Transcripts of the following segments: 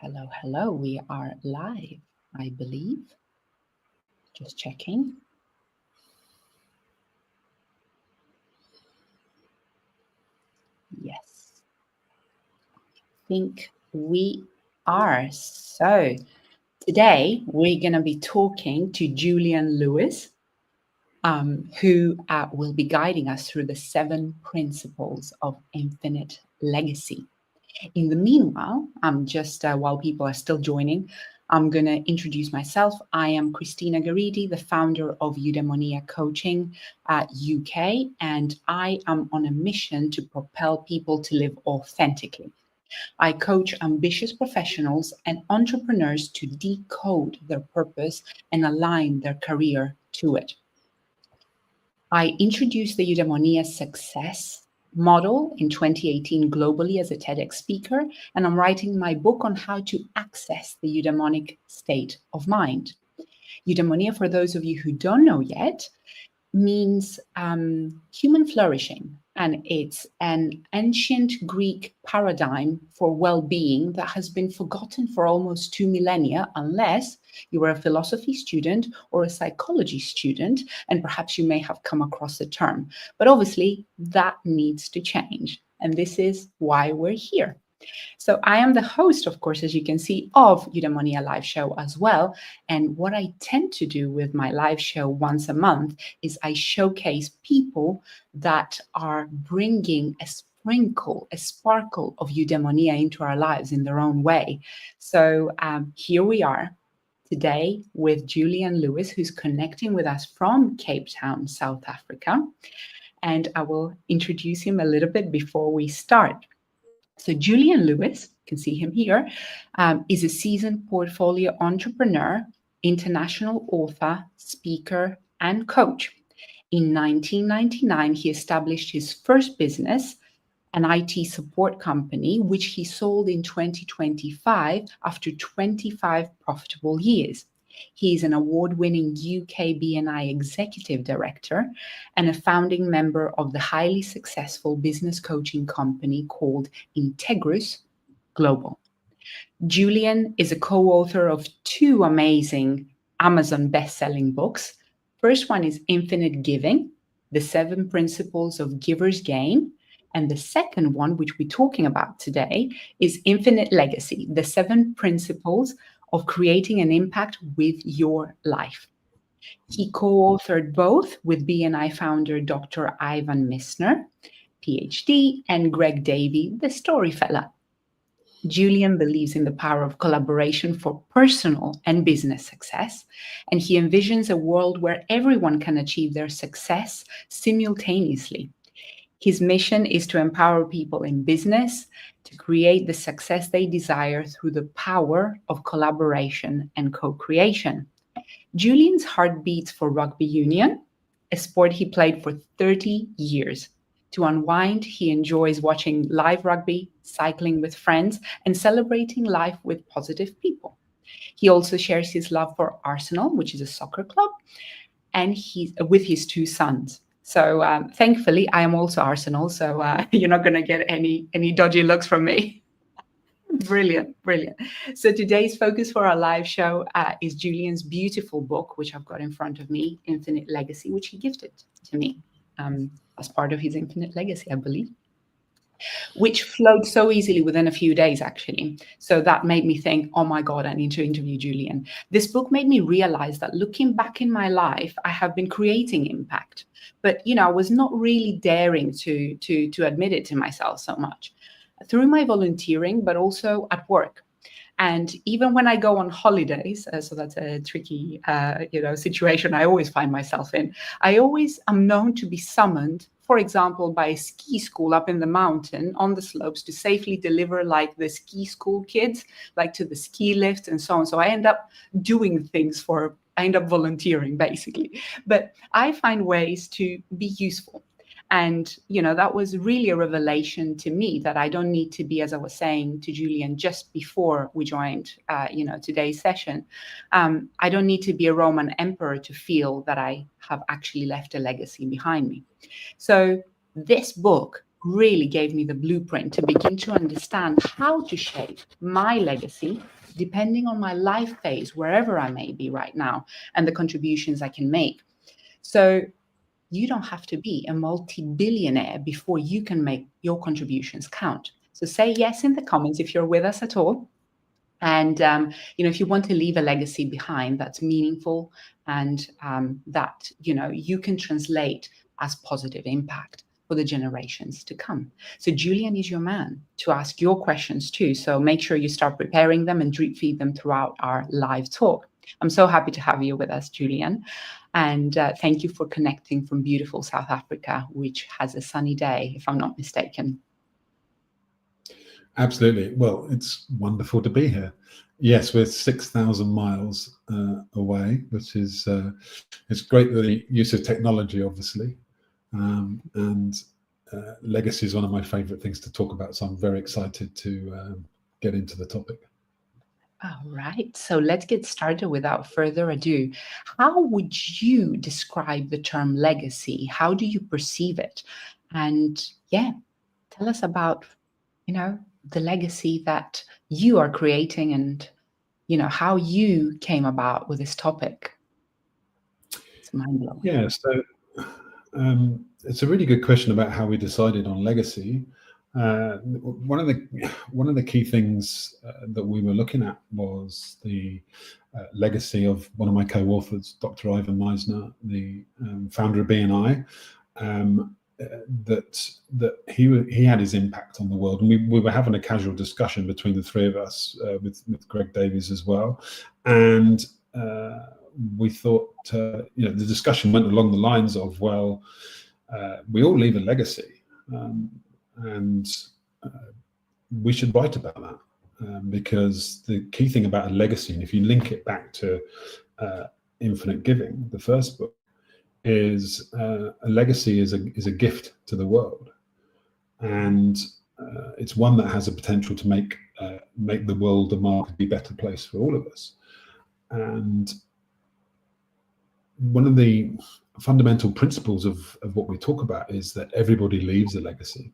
Hello, hello. We are live, I believe. Just checking. Yes, I think we are. So today we're going to be talking to Julian Lewis, who will be guiding us through the 7 principles of infinite legacy. In the meanwhile, while people are still joining, I'm going to introduce myself. I am Christina Garidi, the founder of Eudaimonia Coaching UK, and I am on a mission to propel people to live authentically. I coach ambitious professionals and entrepreneurs to decode their purpose and align their career to it. I introduced the Eudaimonia success model in 2018 globally as a TEDx speaker, and I'm writing my book on how to access the eudaimonic state of mind. Eudaimonia, for those of you who don't know yet, means human flourishing, and it's an ancient Greek paradigm for well-being that has been forgotten for almost 2 millennia, unless you were a philosophy student or a psychology student, and perhaps you may have come across the term. But obviously, that needs to change, and this is why we're here. So I am the host, of course, as you can see, of Eudaimonia live show as well. And what I tend to do with my live show once a month is I showcase people that are bringing a sparkle of Eudaimonia into our lives in their own way. So here we are today with Julian Lewis, who's connecting with us from Cape Town, South Africa. And I will introduce him a little bit before we start. So Julian Lewis, you can see him here, is a seasoned portfolio entrepreneur, international author, speaker, and coach. In 1999, he established his first business, an IT support company, which he sold in 2025 after 25 profitable years. He is an award-winning UK BNI Executive Director and a founding member of the highly successful business coaching company called Integrus Global. Julian is a co-author of 2 amazing Amazon best-selling books. First one is Infinite Giving, The 7 Principles of Givers Gain. And the second one, which we're talking about today, is Infinite Legacy, The 7 Principles of Creating an Impact with Your Life. He co-authored both with BNI founder Dr. Ivan Misner, PhD, and Greg Davey, the story fella. Julian believes in the power of collaboration for personal and business success, and he envisions a world where everyone can achieve their success simultaneously. His mission is to empower people in business to create the success they desire through the power of collaboration and co-creation. Julian's heart beats for rugby union, a sport he played for 30 years. To unwind, he enjoys watching live rugby, cycling with friends, and celebrating life with positive people. He also shares his love for Arsenal, which is a soccer club, and he's with his 2 sons. So thankfully, I am also Arsenal, so you're not going to get any dodgy looks from me. Brilliant. So today's focus for our live show is Julian's beautiful book, which I've got in front of me, Infinite Legacy, which he gifted to me as part of his Infinite Legacy, I believe, which flowed so easily within a few days, actually. So that made me think, oh my God, I need to interview Julian. This book made me realize that looking back in my life, I have been creating impact, but I was not really daring to admit it to myself so much through my volunteering, but also at work. And even when I go on holidays, so that's a tricky, situation I always find myself in, I always am known to be summoned, for example, by a ski school up in the mountain on the slopes to safely deliver like the ski school kids, like to the ski lift and so on. So I end up doing things I end up volunteering basically, but I find ways to be useful. And, that was really a revelation to me that I don't need to be, as I was saying to Julian just before we joined, today's session, I don't need to be a Roman emperor to feel that I have actually left a legacy behind me. So this book really gave me the blueprint to begin to understand how to shape my legacy depending on my life phase, wherever I may be right now, and the contributions I can make. So you don't have to be a multi-billionaire before you can make your contributions count. So say yes in the comments if you're with us at all. And if you want to leave a legacy behind that's meaningful and that you can translate as positive impact for the generations to come. So Julian is your man to ask your questions too. So make sure you start preparing them and drip feed them throughout our live talk. I'm so happy to have you with us, Julian. And thank you for connecting from beautiful South Africa, which has a sunny day, if I'm not mistaken. Absolutely. Well, it's wonderful to be here. Yes, we're 6,000 miles away, which is it's great, the use of technology, obviously, and legacy is one of my favorite things to talk about. So I'm very excited to get into the topic. All right, so let's get started without further ado. How would you describe the term legacy? How do you perceive it? And tell us about, the legacy that you are creating and, how you came about with this topic. It's mind-blowing. Yeah, so it's a really good question about how we decided on legacy. One of the key things that we were looking at was the legacy of one of my co-authors, Dr. Ivan Meisner, the founder of BNI. That he had his impact on the world, and we were having a casual discussion between the three of us with Greg Davies as well, and we thought the discussion went along the lines of, well, we all leave a legacy, and we should write about that, because the key thing about a legacy, and if you link it back to Infinite Giving, the first book, is a legacy is a gift to the world, and it's one that has a potential to make the world a markedly better place for all of us. And one of the fundamental principles of what we talk about is that everybody leaves a legacy,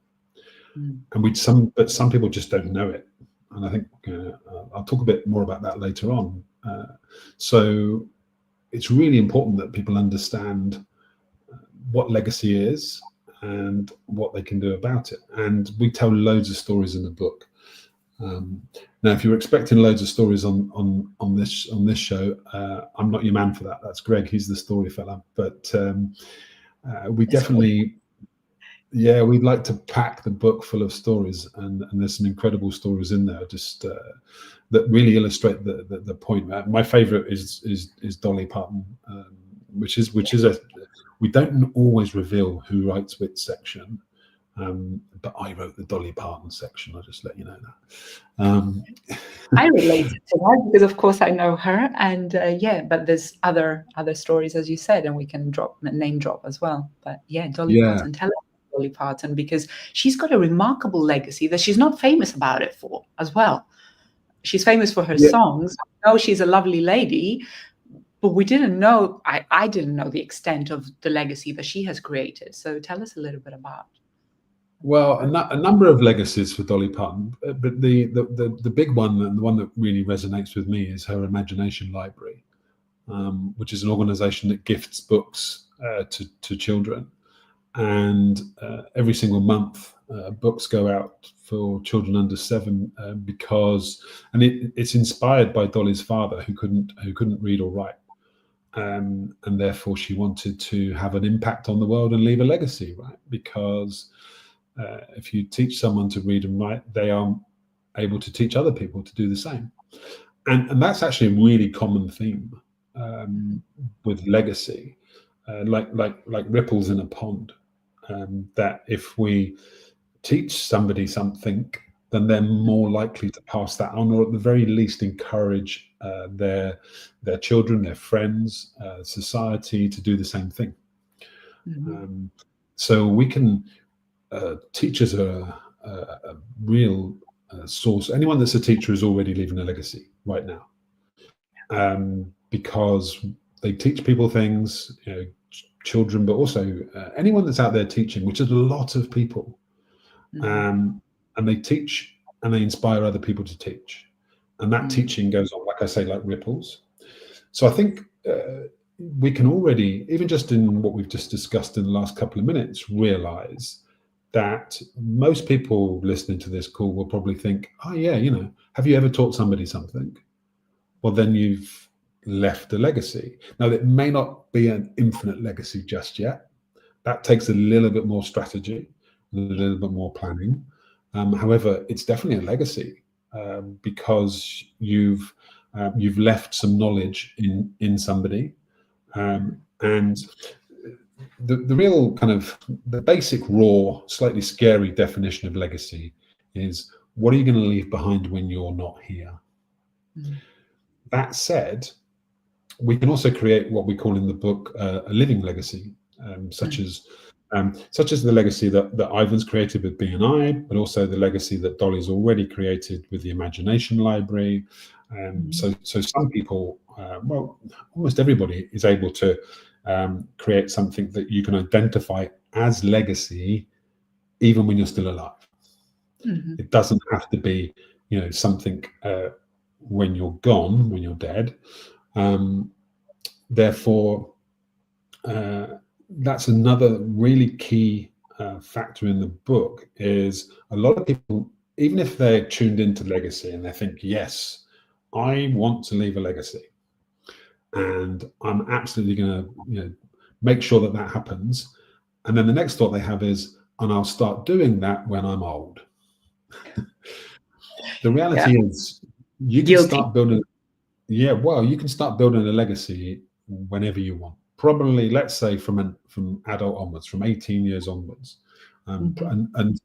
and but some people just don't know it. And I think I'll talk a bit more about that later on. So it's really important that people understand what legacy is and what they can do about it. And we tell loads of stories in the book. Now, if you're expecting loads of stories on this show, I'm not your man for that. That's Greg. He's the story fella. But we definitely, we'd like to pack the book full of stories, and there's some incredible stories in there, just that really illustrate the point. My favorite is Dolly Parton, which is we don't always reveal who writes which section, but I wrote the Dolly Parton section. I'll just let you know that. I related to that because, of course, I know her, and but there's other stories, as you said, and we can name drop as well. But Dolly Parton, tell us about Dolly Parton, because she's got a remarkable legacy that she's not famous about it for as well. She's famous for her songs. I know she's a lovely lady, but we didn't know, I didn't know the extent of the legacy that she has created. So tell us a little bit about. Well, a number of legacies for Dolly Parton, but the big one, and the one that really resonates with me, is her Imagination Library, which is an organization that gifts books to children. And every single month, books go out for children under 7 because it's inspired by Dolly's father, who couldn't read or write, and therefore she wanted to have an impact on the world and leave a legacy, right? Because if you teach someone to read and write, they are able to teach other people to do the same, and that's actually a really common theme with legacy, like ripples in a pond. That if we teach somebody something, then they're more likely to pass that on, or at the very least encourage their children, their friends, society to do the same thing. So we can teachers are a real source. Anyone that's a teacher is already leaving a legacy right now, because they teach people things, children, but also anyone that's out there teaching, which is a lot of people. And they teach and they inspire other people to teach. And that teaching goes on, like I say, like ripples. So I think we can already, even just in what we've just discussed in the last couple of minutes, realize that most people listening to this call will probably think, oh yeah, have you ever taught somebody something? Well, then you've left a legacy. Now, it may not be an infinite legacy just yet. That takes a little bit more strategy, a little bit more planning. However, it's definitely a legacy because you've left some knowledge in somebody, and the real kind of the basic, raw, slightly scary definition of legacy is, what are you going to leave behind when you're not here? That said, we can also create what we call in the book a living legacy, such as the legacy that Ivan's created with BNI, but also the legacy that Dolly's already created with the Imagination Library. So some people, well, almost everybody is able to create something that you can identify as legacy, even when you're still alive. It doesn't have to be, something when you're gone, when you're dead. Therefore, that's another really key factor in the book, is a lot of people, even if they're tuned into legacy and they think, yes, I want to leave a legacy and I'm absolutely going to make sure that happens. And then the next thought they have is, and I'll start doing that when I'm old. The reality is you can start building. Yeah, well, you can start building a legacy whenever you want. Probably, let's say from adult onwards, from 18 years onwards, and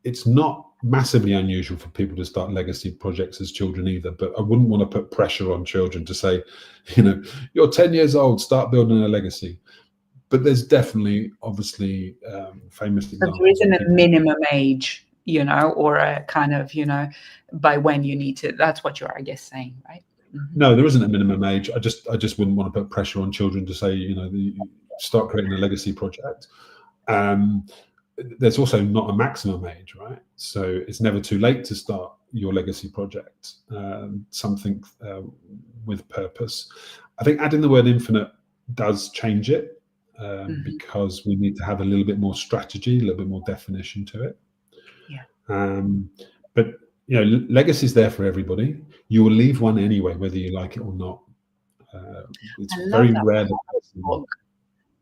it's not massively unusual for people to start legacy projects as children either. But I wouldn't want to put pressure on children to say, you're 10 years old, start building a legacy. But there's definitely, obviously, famous examples. There isn't a minimum age, or a kind of, by when you need to. That's what you're, I guess, saying, right? No, there isn't a minimum age. I just wouldn't want to put pressure on children to say, start creating a legacy project. There's also not a maximum age, right? So it's never too late to start your legacy project, something with purpose. I think adding the word infinite does change it because we need to have a little bit more strategy, a little bit more definition to it. Yeah. But legacy is there for everybody. You will leave one anyway, whether you like it or not. It's very rare that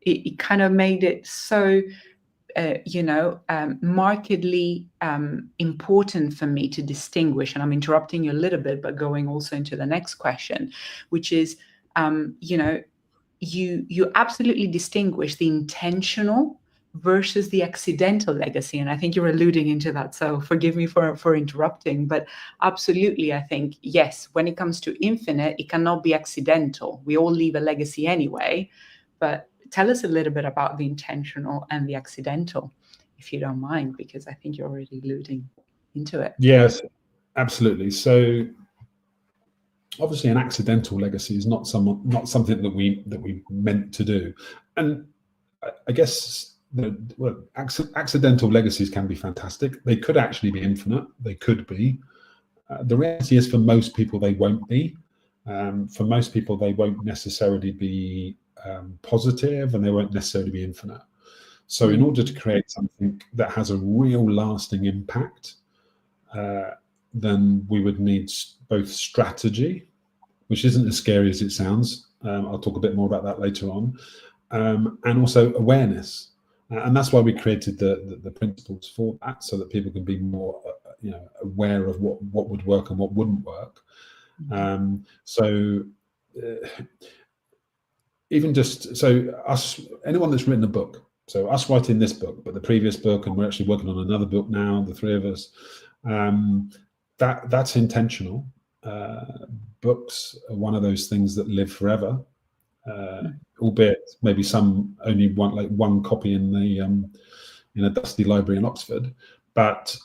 it kind of made it so markedly important for me to distinguish, and I'm interrupting you a little bit, but going also into the next question, which is, you absolutely distinguish the intentional versus the accidental legacy. And I think you're alluding into that, so forgive me for interrupting, but absolutely, I think, yes, when it comes to infinite, it cannot be accidental. We all leave a legacy anyway, but tell us a little bit about the intentional and the accidental, if you don't mind, because I think you're already alluding into it. Yes, absolutely. So obviously an accidental legacy is not something that we meant to do. And I guess accidental legacies can be fantastic. They could actually be infinite. They could be. The reality is, for most people, they won't be. For most people, they won't necessarily be positive, and they won't necessarily be infinite. So in order to create something that has a real lasting impact, then we would need both strategy, which isn't as scary as it sounds. I'll talk a bit more about that later on, and also awareness. And that's why we created the principles for that, so that people can be more aware of what would work and what wouldn't work. Even just anyone that's written a book, so us writing this book, but the previous book, and we're actually working on another book now, the three of us, that's intentional. Books are one of those things that live forever, albeit maybe some only want like one copy in a dusty library in Oxford, but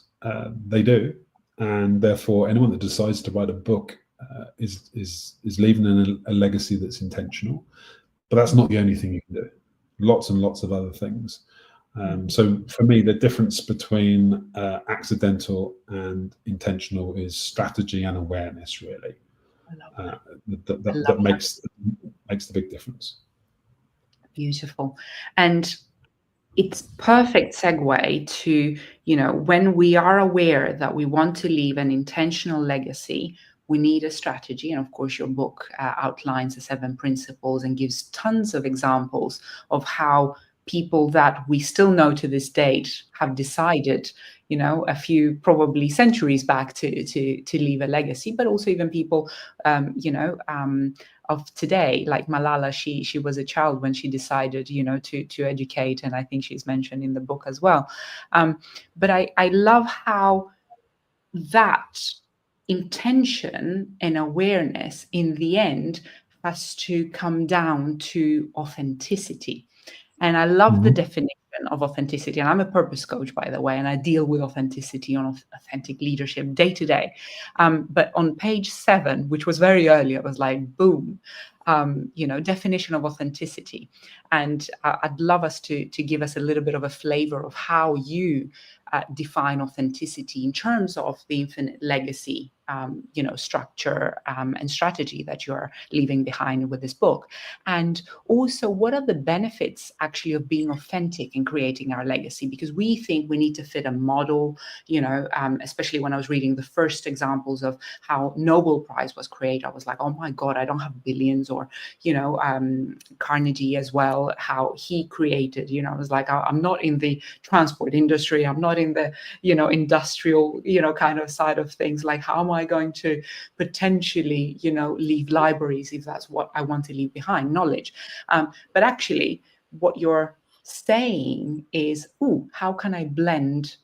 they do, and therefore anyone that decides to write a book is leaving a legacy that's intentional. But that's not the only thing you can do. Lots and lots of other things. So for me, the difference between accidental and intentional is strategy and awareness, really. That makes the big difference. Beautiful. And it's perfect segue to, when we are aware that we want to leave an intentional legacy, we need a strategy. And of course, your book outlines the 7 principles and gives tons of examples of how people that we still know to this date have decided, a few probably centuries back to leave a legacy, but also even people, of today, like Malala. She was a child when she decided, to educate, and I think she's mentioned in the book as well. But I love how that intention and awareness in the end has to come down to authenticity. And I love the definition of authenticity. And I'm a purpose coach, by the way, and I deal with authenticity on authentic leadership day to day. But on page 7, which was very early, I was like, boom, definition of authenticity. And I'd love us to give us a little bit of a flavor of how you define authenticity in terms of the infinite legacy, structure and strategy that you're leaving behind with this book. And also, what are the benefits actually of being authentic in creating our legacy? Because we think we need to fit a model, especially when I was reading the first examples of how Nobel Prize was created, I was like, oh my God, I don't have billions. Or, Carnegie as well, how he created, I was like, I'm not in the transport industry. I'm not in the, industrial, kind of side of things. Like, how am I going to potentially, leave libraries if that's what I want to leave behind, knowledge? But actually, what you're saying is, how can I blend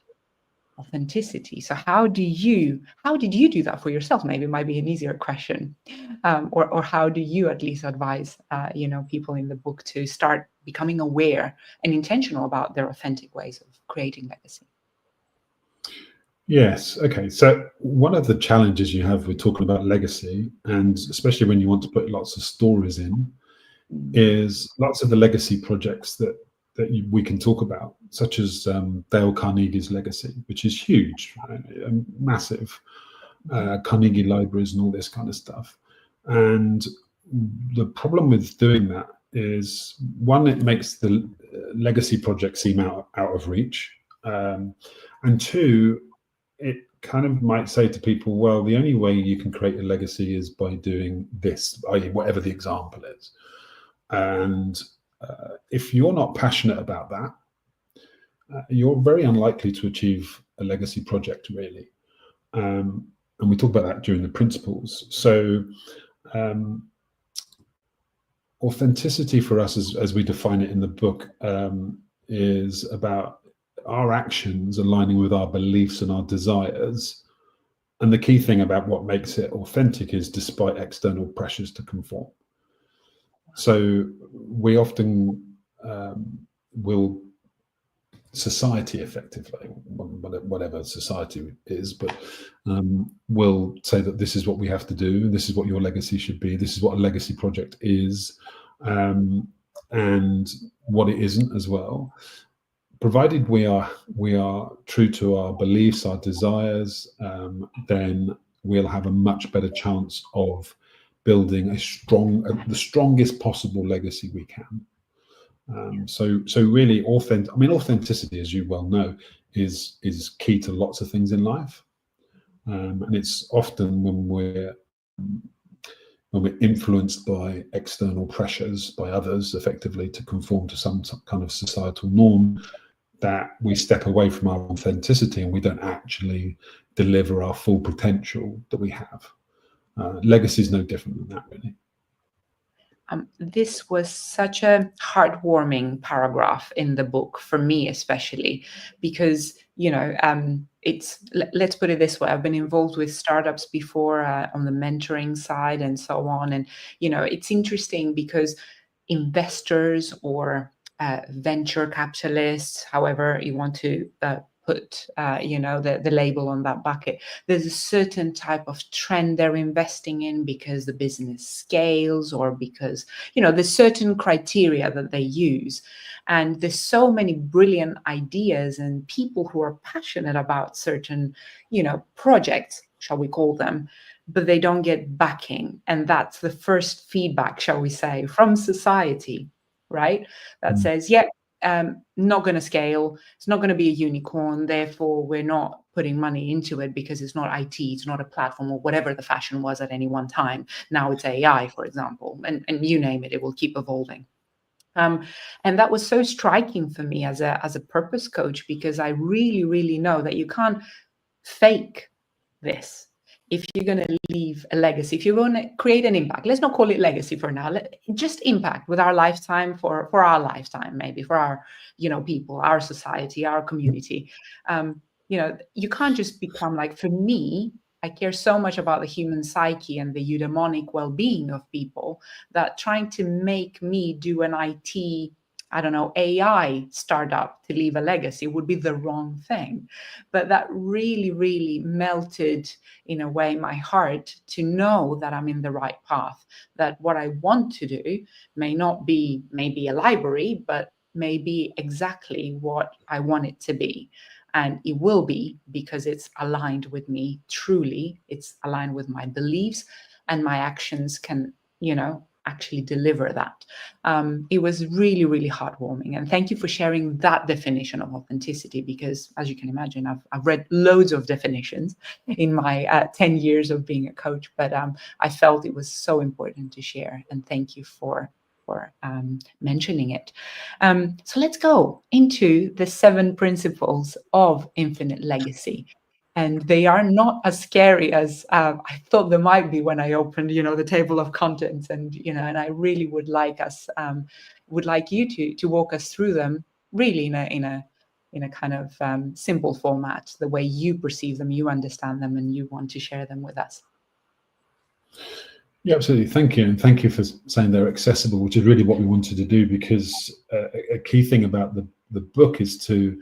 authenticity? So how did you do that for yourself? Maybe it might be an easier question. Or how do you at least advise, people in the book to start becoming aware and intentional about their authentic ways of creating legacy? Yes. Okay. So one of the challenges you have with talking about legacy, and especially when you want to put lots of stories in, is lots of the legacy projects that we can talk about, such as Dale Carnegie's legacy, which is huge, right? Massive, Carnegie libraries and all this kind of stuff. And the problem with doing that is, one, it makes the legacy project seem out of reach, and two, it kind of might say to people, well, the only way you can create a legacy is by doing this, i.e., whatever the example is. And if you're not passionate about that, you're very unlikely to achieve a legacy project, really. And we talk about that during the principles. So authenticity for us, as we define it in the book, is about our actions aligning with our beliefs and our desires. And the key thing about what makes it authentic is despite external pressures to conform. So we often will society, effectively, whatever society is, but will say that this is what we have to do, this is what your legacy should be, this is what a legacy project is, and what it isn't as well. Provided we are true to our beliefs, our desires, then we'll have a much better chance of building the strongest possible legacy we can. So really, authenticity, as you well know, is key to lots of things in life, and it's often when we're influenced by external pressures, by others, effectively to conform to some kind of societal norm, that we step away from our authenticity and we don't actually deliver our full potential that we have. Legacy is no different than that, really. This was such a heartwarming paragraph in the book, for me especially, because, let's put it this way. I've been involved with startups before on the mentoring side and so on. And, it's interesting because investors or venture capitalists, however you want to put the label on that bucket. There's a certain type of trend they're investing in because the business scales, or because there's certain criteria that they use. And there's so many brilliant ideas and people who are passionate about certain projects, shall we call them, but they don't get backing. And that's the first feedback, shall we say, from society, right? That says, not going to scale. It's not going to be a unicorn. Therefore, we're not putting money into it because it's not IT, it's not a platform, or whatever the fashion was at any one time. Now it's AI, for example, and you name it, it will keep evolving. And that was so striking for me as a purpose coach, because I really, really know that you can't fake this. If you're going to leave a legacy, if you're going to create an impact, let's not call it legacy for now, just impact with our lifetime, for our lifetime, maybe for our, people, our society, our community. You can't just become like, for me, I care so much about the human psyche and the eudaimonic well-being of people, that trying to make me do an IT, AI startup to leave a legacy would be the wrong thing. But that really, really melted, in a way, my heart to know that I'm in the right path, that what I want to do may not be maybe a library, but may be exactly what I want it to be. And it will be, because it's aligned with me truly. It's aligned with my beliefs, and my actions can, actually deliver that. It was really, really heartwarming. And thank you for sharing that definition of authenticity, because as you can imagine, I've read loads of definitions in my 10 years of being a coach, but I felt it was so important to share. And thank you for mentioning it. So let's go into the 7 principles of infinite legacy. And they are not as scary as I thought they might be when I opened, the table of contents. And and I really would like you to walk us through them, really in a kind of simple format, the way you perceive them, you understand them, and you want to share them with us. Yeah, absolutely. Thank you. And thank you for saying they're accessible, which is really what we wanted to do, because a key thing about the book is to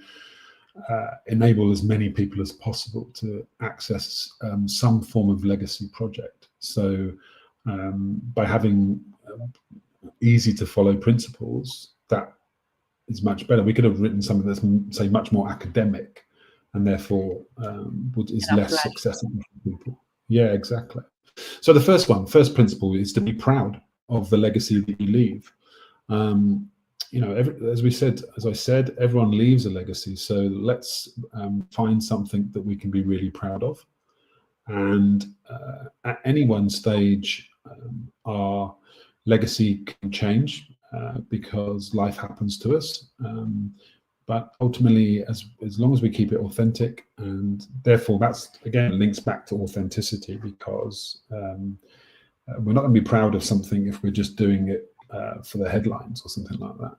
enable as many people as possible to access some form of legacy project. So by having easy to follow principles, that is much better. We could have written something that's, say, much more academic, and therefore is less accessible for people. Yeah, exactly. So the first principle is to be proud of the legacy that you leave. As I said, everyone leaves a legacy. So let's find something that we can be really proud of. And at any one stage, our legacy can change because life happens to us. But ultimately, as long as we keep it authentic, and therefore that's, again, links back to authenticity, because we're not going to be proud of something if we're just doing it for the headlines or something like that.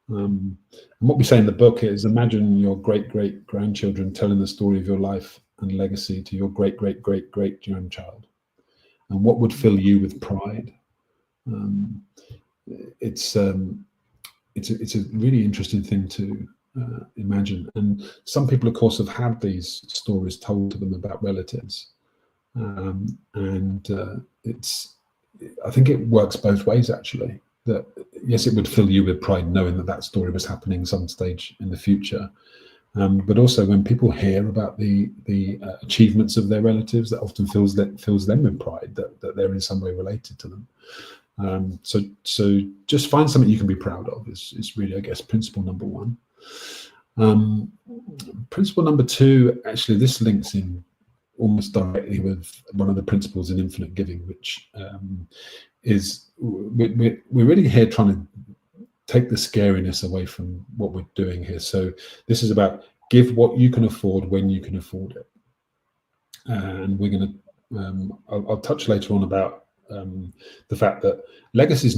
And what we say in the book is, imagine your great-great-grandchildren telling the story of your life and legacy to your great-great-great-great-grandchild, and what would fill you with pride. It's a really interesting thing to imagine. And some people, of course, have had these stories told to them about relatives, I think it works both ways, actually. That yes, it would fill you with pride knowing that story was happening some stage in the future, but also when people hear about the achievements of their relatives, that often fills them with pride that they're in some way related to them. So just find something you can be proud of is really, I guess, principle number 1. Principle number 2, actually, this links in almost directly with one of the principles in infinite giving, which is we're really here trying to take the scariness away from what we're doing here. So this is about give what you can afford when you can afford it. And we're going to, I'll touch later on about the fact that legacy is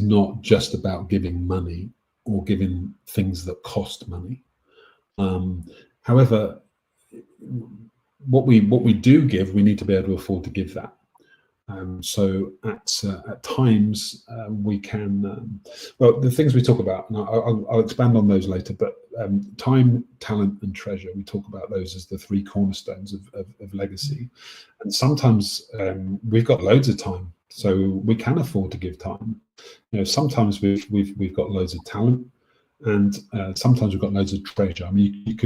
not just about giving money or giving things that cost money. However, what we do give, we need to be able to afford to give that. So at times we can, well, the things we talk about, and I'll expand on those later, but time, talent, and treasure. We talk about those as the three cornerstones of legacy. And sometimes we've got loads of time, so we can afford to give time. Sometimes we've got loads of talent, and sometimes we've got loads of treasure. I mean, you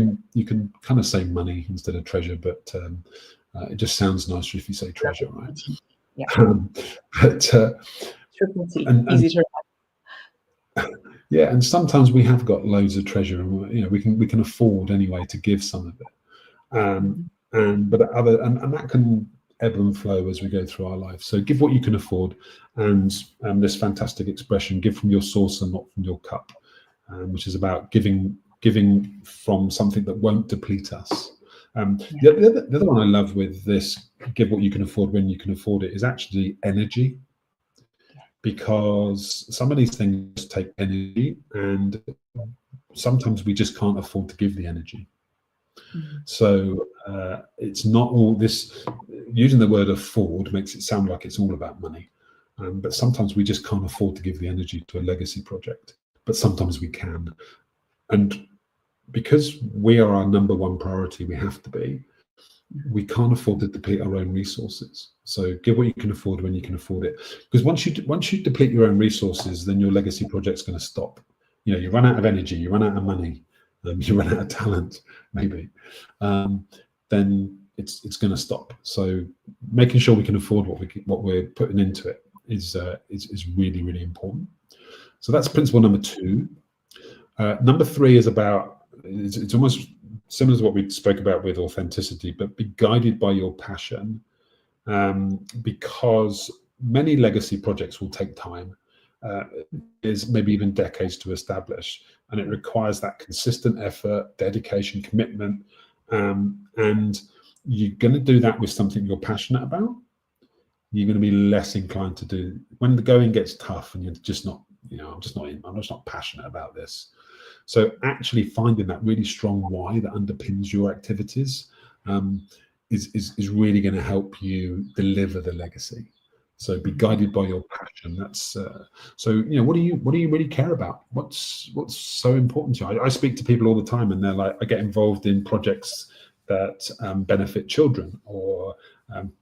can kind of say money instead of treasure, but it just sounds nicer if you say treasure, right? Yeah. But Triple T, easy to remember. yeah, and sometimes we have got loads of treasure, and we can afford anyway to give some of it. And that can ebb and flow as we go through our life. So give what you can afford, and this fantastic expression, give from your saucer, not from your cup, which is about giving from something that won't deplete us. The other one I love with this, give what you can afford when you can afford it, is actually energy, because some of these things take energy, and sometimes we just can't afford to give the energy. So it's not all this. Using the word afford makes it sound like it's all about money, but sometimes we just can't afford to give the energy to a legacy project, but sometimes we can. And because we are our number one priority, we can't afford to deplete our own resources. So give what you can afford when you can afford it, because once you deplete your own resources, then your legacy project's going to stop. You run out of energy, you run out of money, you run out of talent, maybe, then it's going to stop. So making sure we can afford what we're putting into it is really, really important. So that's principle number 2. Number 3 is about, it's almost similar to what we spoke about with authenticity, but be guided by your passion, because many legacy projects will take time. Is maybe even decades to establish, and it requires that consistent effort, dedication, commitment, and you're going to do that with something you're passionate about. You're going to be less inclined to do when the going gets tough, and you're just not, I'm just not passionate about this. So actually finding that really strong why that underpins your activities is really going to help you deliver the legacy. So be guided by your passion. That's so. What do you really care about? What's so important to you? I speak to people all the time, and they're like, I get involved in projects that benefit children, or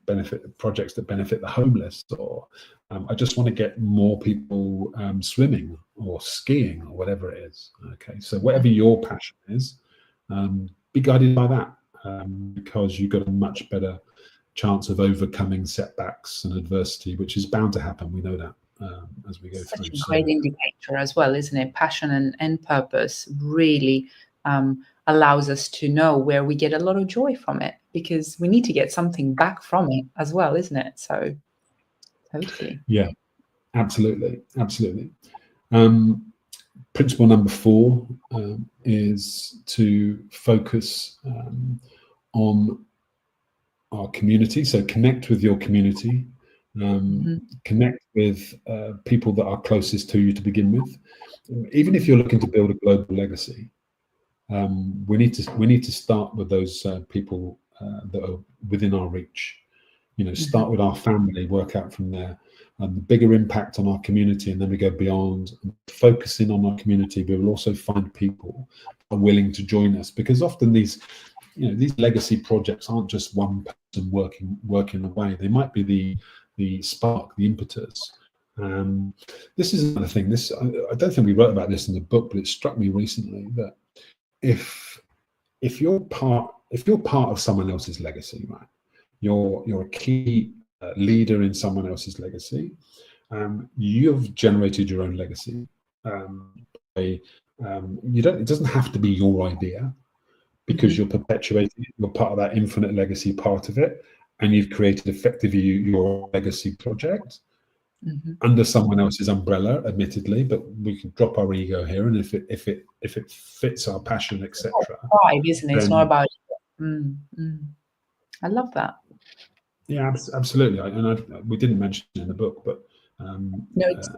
benefit projects that benefit the homeless, or I just want to get more people swimming or skiing or whatever it is. Okay, so whatever your passion is, be guided by that, because you've got a much better chance of overcoming setbacks and adversity, which is bound to happen. We know that as we go through. Such a great indicator as well, isn't it? Passion and purpose really allows us to know where we get a lot of joy from it, because we need to get something back from it as well, isn't it? So totally. Yeah, absolutely. Principle number 4 is to focus on our community. So connect with your community, connect with people that are closest to you to begin with. Even if you're looking to build a global legacy, we need to start with those people that are within our reach. Start with our family, work out from there, and the bigger impact on our community, and then we go beyond. Focusing on our community, we will also find people who are willing to join us, because often these legacy projects aren't just one person working away. They might be the spark, the impetus. This is another thing. I don't think we wrote about this in the book, but it struck me recently that if you're part of someone else's legacy, right? You're a key leader in someone else's legacy. You've generated your own legacy. It doesn't have to be your idea, because you're perpetuating, you're part of that infinite legacy part of it, and you've created effectively your legacy project under someone else's umbrella, admittedly, but we can drop our ego here, and if it fits our passion, etc. Pride, isn't it? It's not about I love that. Yeah, absolutely. We didn't mention it in the book, but no, it's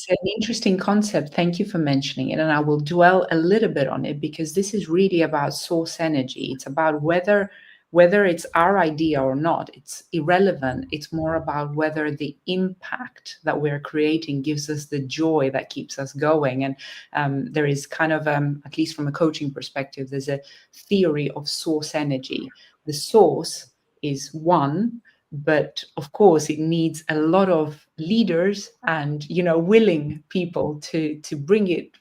an interesting concept. Thank you for mentioning it, and I will dwell a little bit on it, because this is really about source energy. It's about whether whether it's our idea or not, it's irrelevant. It's more about whether the impact that we're creating gives us the joy that keeps us going. And there is kind of, at least from a coaching perspective, there's a theory of source energy. The source is one, but of course it needs a lot of leaders and willing people to bring it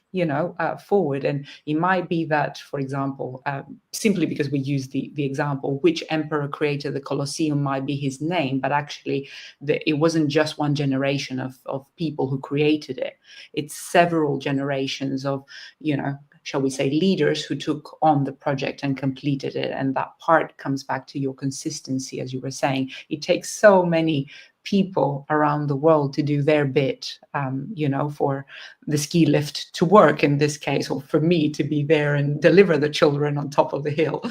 forward. And it might be that, for example, simply because we use the example, which emperor created the Colosseum might be his name, but actually it wasn't just one generation of people who created it. It's several generations of shall we say, leaders who took on the project and completed it. And that part comes back to your consistency, as you were saying. It takes so many people around the world to do their bit, for the ski lift to work in this case, or for me to be there and deliver the children on top of the hill,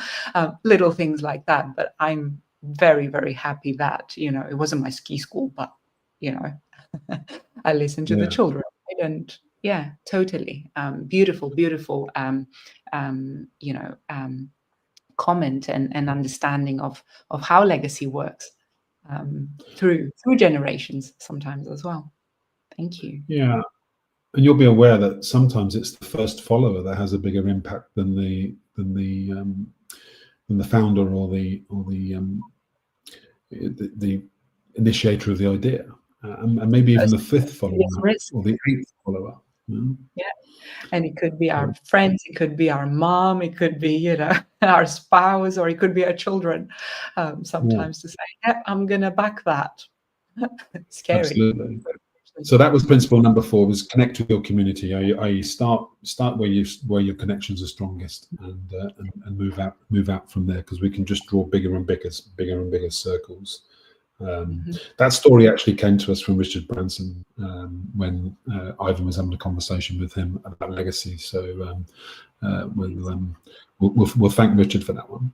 little things like that. But I'm very, very happy that, it wasn't my ski school, but, I listened to the children. And yeah, totally. Beautiful comment and understanding of how legacy works through generations sometimes as well. Thank you. Yeah, and you'll be aware that sometimes it's the first follower that has a bigger impact than the founder or the initiator of the idea, and maybe even the fifth follower or the eighth follower. Yeah, and it could be our friends, it could be our mom, it could be our spouse, or it could be our children. Sometimes to say, "Yep, I'm gonna back that." Scary. Absolutely. So that was principle number 4: was connect with your community. I start where your connections are strongest, and move out from there, because we can just draw bigger and bigger circles. That story actually came to us from Richard Branson when Ivan was having a conversation with him about legacy. So we'll thank Richard for that one.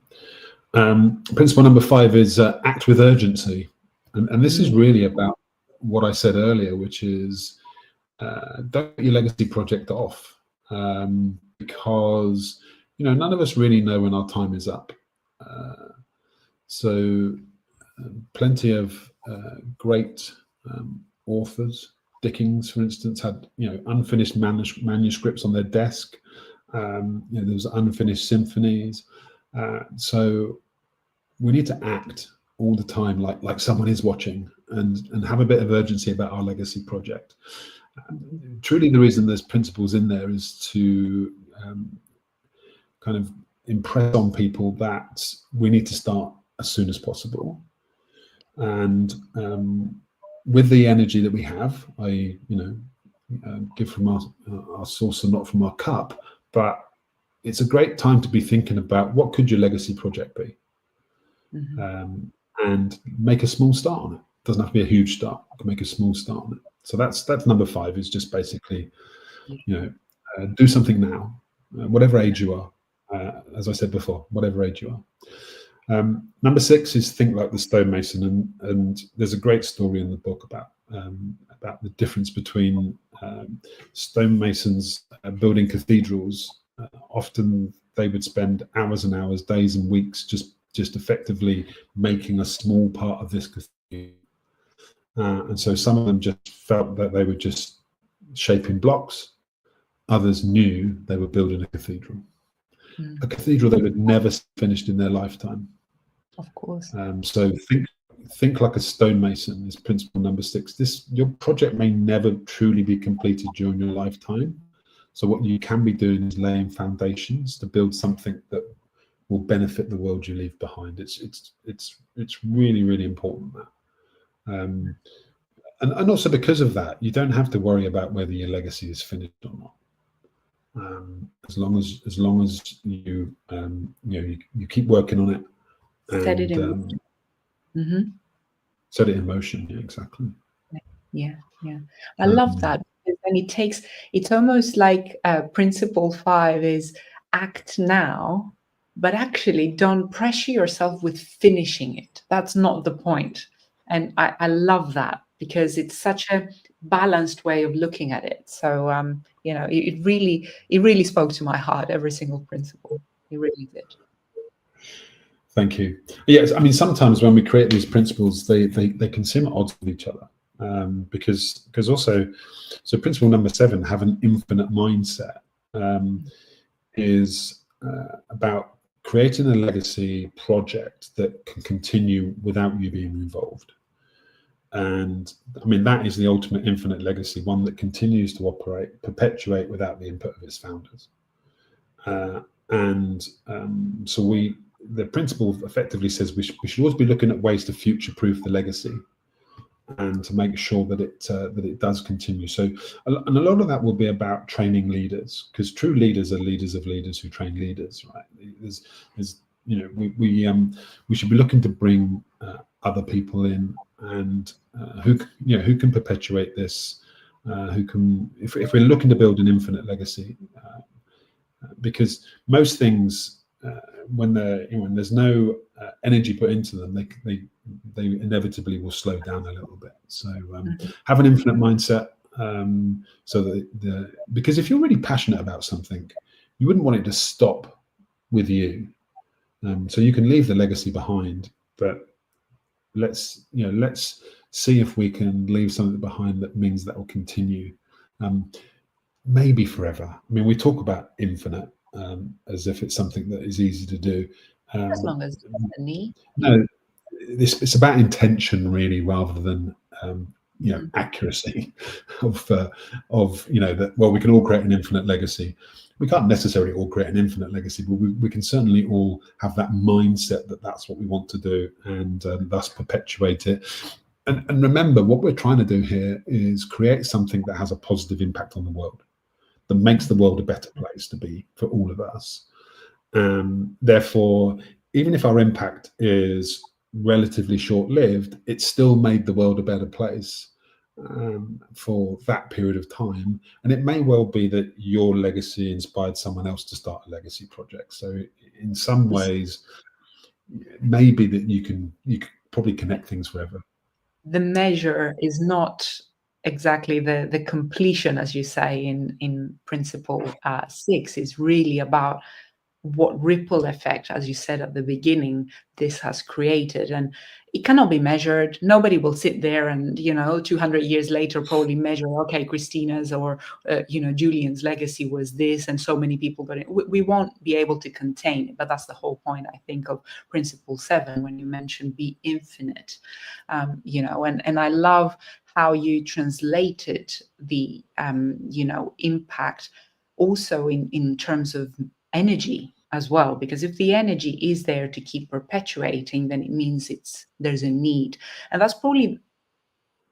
Principle number 5 is act with urgency, and this is really about what I said earlier, which is don't get your legacy project off, because none of us really know when our time is up. So plenty of great authors. Dickens, for instance, had unfinished manuscripts on their desk. There was unfinished symphonies. So we need to act all the time, like someone is watching, and have a bit of urgency about our legacy project. Truly, the reason there's principles in there is to kind of impress on people that we need to start as soon as possible. And with the energy that we have, give from our source and not from our cup, but it's a great time to be thinking about what could your legacy project be, and make a small start on it. Doesn't have to be a huge start. You can make a small start on it. So that's number 5, is just basically, do something now, whatever age you are. As I said before, whatever age you are. Number 6 is think like the stonemason, and there's a great story in the book about the difference between stonemasons building cathedrals. Often they would spend hours and hours, days and weeks just effectively making a small part of this cathedral. And so some of them just felt that they were just shaping blocks. Others knew they were building a cathedral. A cathedral they would never finished in their lifetime. Of course. So think like a stonemason is principle number 6. Your project may never truly be completed during your lifetime. So what you can be doing is laying foundations to build something that will benefit the world you leave behind. It's really, really important that. And also because of that, you don't have to worry about whether your legacy is finished or not. As long as you you keep working on it. Set it in motion. Set it in motion. Yeah, exactly. Yeah. I love that, because then it's almost like principle 5 is act now, but actually don't pressure yourself with finishing it. That's not the point. And I love that, because it's such a balanced way of looking at it. So it really spoke to my heart, every single principle. It really did. Thank you. Yes, I mean, sometimes when we create these principles, they can seem at odds with each other, because also, so principle number 7, have an infinite mindset, is about creating a legacy project that can continue without you being involved. And I mean, that is the ultimate infinite legacy, one that continues to operate, perpetuate without the input of its founders. So the principle effectively says we should always be looking at ways to future-proof the legacy and to make sure that it does continue. So, and a lot of that will be about training leaders, because true leaders are leaders of leaders who train leaders, right? There's you know, we should be looking to bring other people in, and who can perpetuate this, who can, if we're looking to build an infinite legacy, because most things, when there's no energy put into them, they inevitably will slow down a little bit. So have an infinite mindset, so that because if you're really passionate about something, you wouldn't want it to stop with you. So you can leave the legacy behind, but let's see if we can leave something behind that means that will continue, maybe forever. I mean, we talk about infinite as if it's something that is easy to do. As long as the need. No, it's about intention, really, rather than accuracy of that. Well, we can all create an infinite legacy. We can't necessarily all create an infinite legacy, but we can certainly all have that mindset that that's what we want to do, and thus perpetuate it. And remember, what we're trying to do here is create something that has a positive impact on the world, that makes the world a better place to be for all of us. Therefore, even if our impact is relatively short-lived, it still made the world a better place for that period of time. And it may well be that your legacy inspired someone else to start a legacy project. So in some ways, it may be that you can probably connect things forever. The measure is not exactly the completion, as you say in principle 6. Is really about what ripple effect, as you said at the beginning, this has created. And it cannot be measured. Nobody will sit there and 200 years later probably measure, okay, Christina's or Julian's legacy was this, and so many people got it. We won't be able to contain it. But that's the whole point, I think, of principle 7 when you mention be infinite. And I love how you translated the impact also in terms of energy as well, because if the energy is there to keep perpetuating, then it means there's a need. And that's probably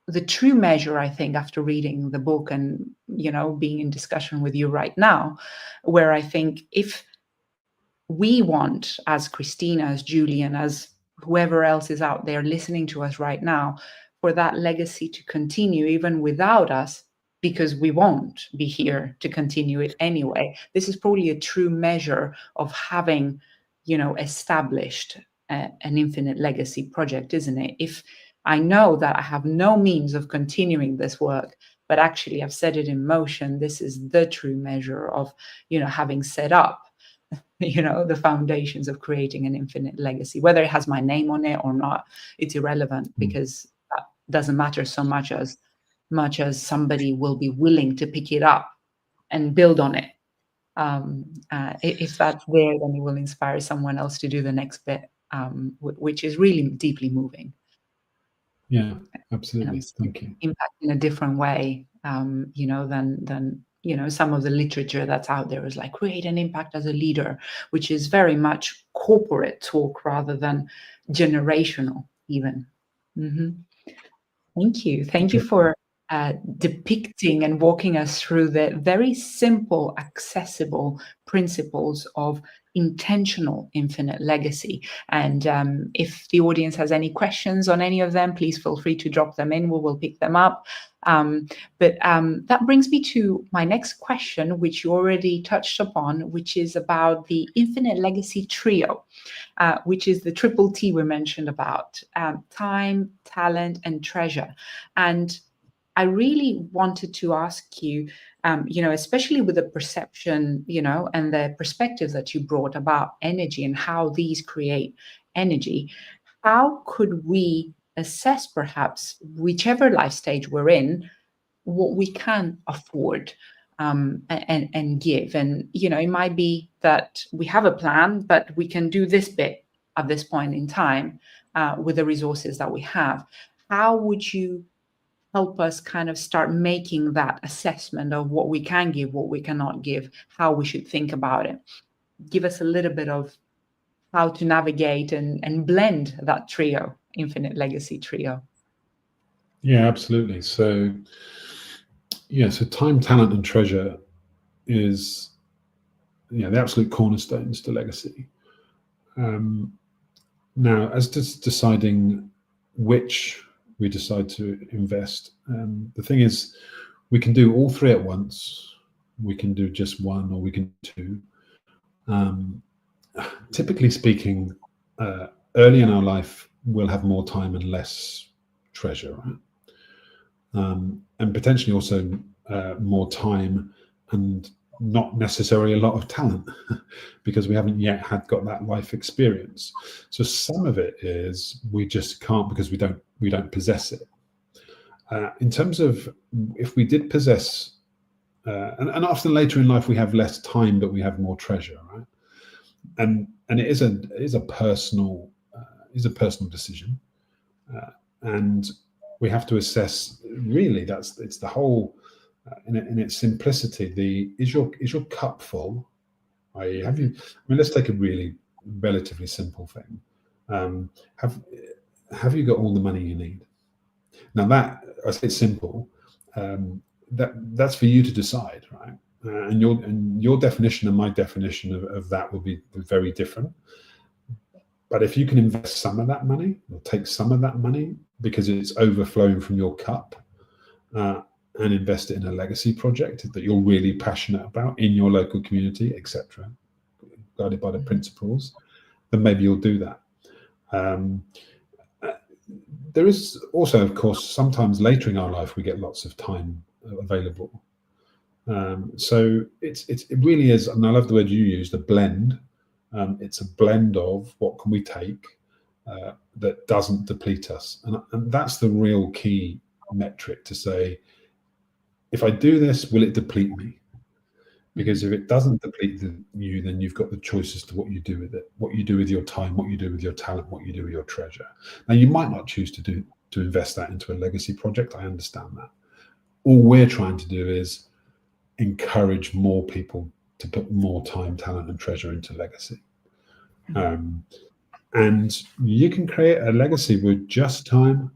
the true measure, I think, after reading the book and being in discussion with you right now, where I think if we want, as Christina, as Julian, as whoever else is out there listening to us right now, for that legacy to continue even without us, because we won't be here to continue it anyway. This is probably a true measure of having, established an infinite legacy project, isn't it? If I know that I have no means of continuing this work, but actually I've set it in motion, this is the true measure of, having set up, the foundations of creating an infinite legacy. Whether it has my name on it or not, it's irrelevant, because that doesn't matter so much as somebody will be willing to pick it up and build on it. If that's there, then it will inspire someone else to do the next bit, which is really deeply moving. Yeah, absolutely. Thank you. Impact in a different way, than some of the literature that's out there is like create an impact as a leader, which is very much corporate talk rather than generational even. Thank you. Thank you for depicting and walking us through the very simple, accessible principles of intentional infinite legacy. And if the audience has any questions on any of them, please feel free to drop them in. We will pick them up. But that brings me to my next question, which you already touched upon, which is about the infinite legacy trio, which is the triple T we mentioned about, time, talent, and treasure. And I really wanted to ask you, especially with the perception, and the perspective that you brought about energy and how these create energy, how could we assess perhaps whichever life stage we're in, what we can afford and give? And, it might be that we have a plan, but we can do this bit at this point in time with the resources that we have. How would you help us kind of start making that assessment of what we can give, what we cannot give, how we should think about it? Give us a little bit of how to navigate and blend that trio, infinite legacy trio. Yeah, absolutely. So time, talent, and treasure is the absolute cornerstones to legacy. Now, as to deciding which we decide to invest, the thing is, we can do all three at once. We can do just one, or we can do two. Typically speaking, early in our life, we'll have more time and less treasure, right? And potentially also more time and not necessarily a lot of talent because we haven't yet got that life experience. So some of it is we just can't because we don't possess it. In terms of if we did possess, and often later in life we have less time, but we have more treasure, right? And it is a personal decision, and we have to assess. Really, it's the whole in its simplicity. Is your cup full? Let's take a really relatively simple thing. Have you got all the money you need? Now that I say it's simple. That's for you to decide, right? And your definition and my definition of that will be very different. But if you can invest some of that money, or take some of that money because it's overflowing from your cup, and invest it in a legacy project that you're really passionate about in your local community, etc., guided by the principles, then maybe you'll do that. There is also, of course, sometimes later in our life we get lots of time available. So it really is, and I love the word you used, a blend. It's a blend of what can we take that doesn't deplete us, and that's the real key metric to say, if I do this, will it deplete me? Because if it doesn't deplete you, then you've got the choice as to what you do with it, what you do with your time, what you do with your talent, what you do with your treasure. Now, you might not choose to invest that into a legacy project. I understand that. All we're trying to do is encourage more people to put more time, talent, and treasure into legacy. And you can create a legacy with just time.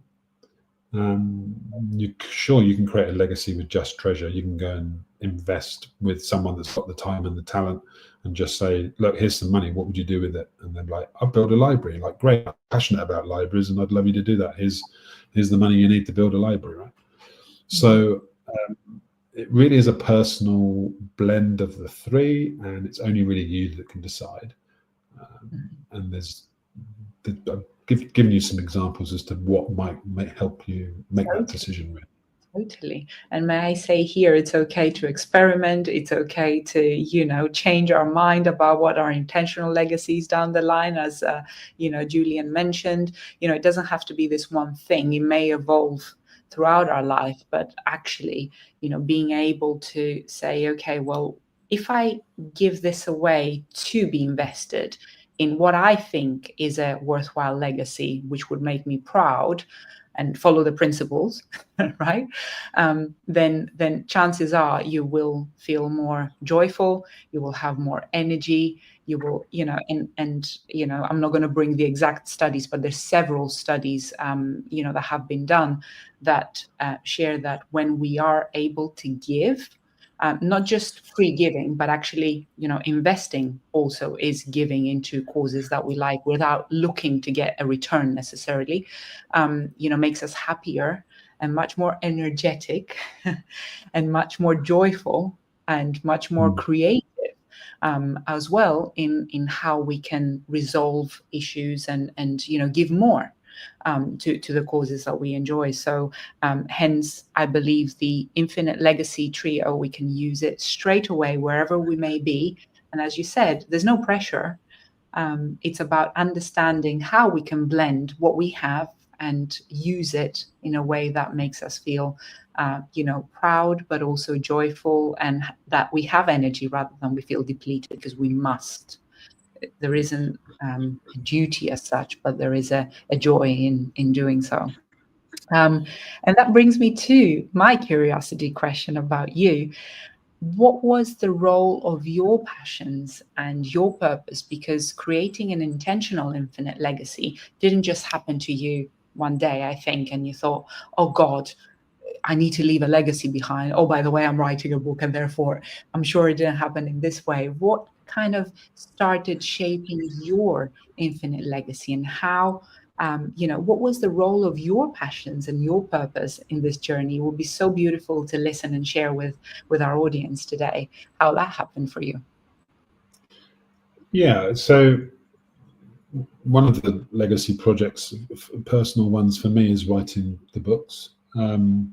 You can create a legacy with just treasure. You can go and invest with someone that's got the time and the talent and just say, look, here's some money, what would you do with it? And then I'll build a library. Like, great, I'm passionate about libraries and I'd love you to do that. Here's the money you need to build a library, right? So it really is a personal blend of the three, and it's only really you that can decide. And I've given you some examples as to what might help you make that decision with. Totally. And may I say here, it's okay to experiment. It's okay to, change our mind about what our intentional legacies down the line, as, Julian mentioned. It doesn't have to be this one thing. It may evolve throughout our life, but actually, being able to say, okay, well, if I give this away to be invested in what I think is a worthwhile legacy, which would make me proud and follow the principles, right? Then chances are you will feel more joyful, you will have more energy, you will, and I'm not going to bring the exact studies, but there's several studies, that have been done that share that when we are able to give, not just free giving, but actually, investing also is giving into causes that we like without looking to get a return necessarily, makes us happier and much more energetic and much more joyful and much more creative as well in how we can resolve issues and give more to the causes that we enjoy. So hence, I believe the infinite legacy trio, we can use it straight away wherever we may be. And as you said, there's no pressure. It's about understanding how we can blend what we have and use it in a way that makes us feel, proud, but also joyful, and that we have energy rather than we feel depleted because we must. There isn't a duty as such, but there is a joy in doing so. And that brings me to my curiosity question about you. What was the role of your passions and your purpose? Because creating an intentional infinite legacy didn't just happen to you one day, I think, and you thought, oh God, I need to leave a legacy behind. Oh, by the way, I'm writing a book, and therefore I'm sure it didn't happen in this way. What kind of started shaping your infinite legacy, and how, what was the role of your passions and your purpose in this journey? It would be so beautiful to listen and share with our audience today how that happened for you. Yeah, so one of the legacy projects, personal ones for me, is writing the books. And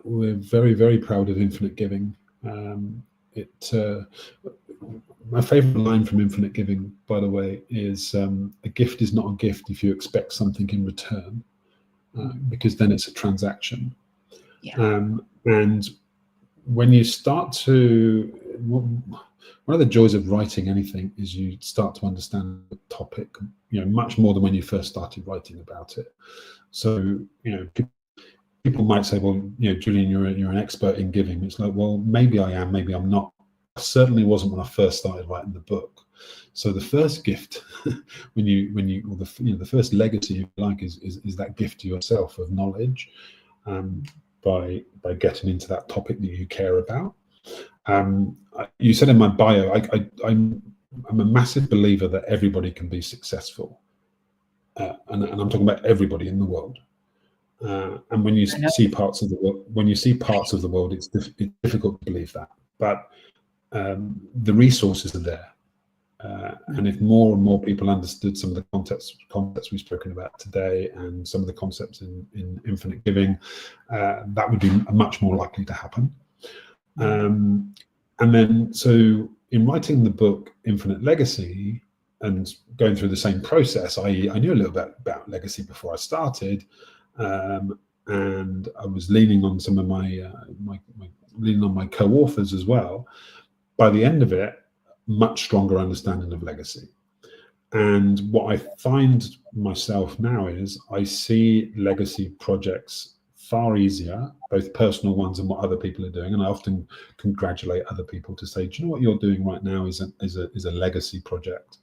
we're very, very proud of Infinite Giving. My favorite line from Infinite Giving, by the way, is a gift is not a gift if you expect something in return, because then it's a transaction. Yeah. And when you start to, one of the joys of writing anything is you start to understand the topic, much more than when you first started writing about it. So, people might say, well, Julian, you're an expert in giving. It's like, well, maybe I am, maybe I'm not. I certainly wasn't when I first started writing the book. So the first gift, the first legacy, if you like, is that gift to yourself of knowledge, by getting into that topic that you care about. You said in my bio, I'm a massive believer that everybody can be successful, and I'm talking about everybody in the world. And when you see parts of the world, it's difficult to believe that. But the resources are there, and if more and more people understood some of the concepts we've spoken about today, and some of the concepts in Infinite Giving, that would be much more likely to happen. And then, so in writing the book Infinite Legacy and going through the same process, I knew a little bit about legacy before I started. And I was leaning on some of my co-authors as well. By the end of it, much stronger understanding of legacy. And what I find myself now is I see legacy projects far easier, both personal ones and what other people are doing. And I often congratulate other people to say, do you know what you're doing right now is a legacy project,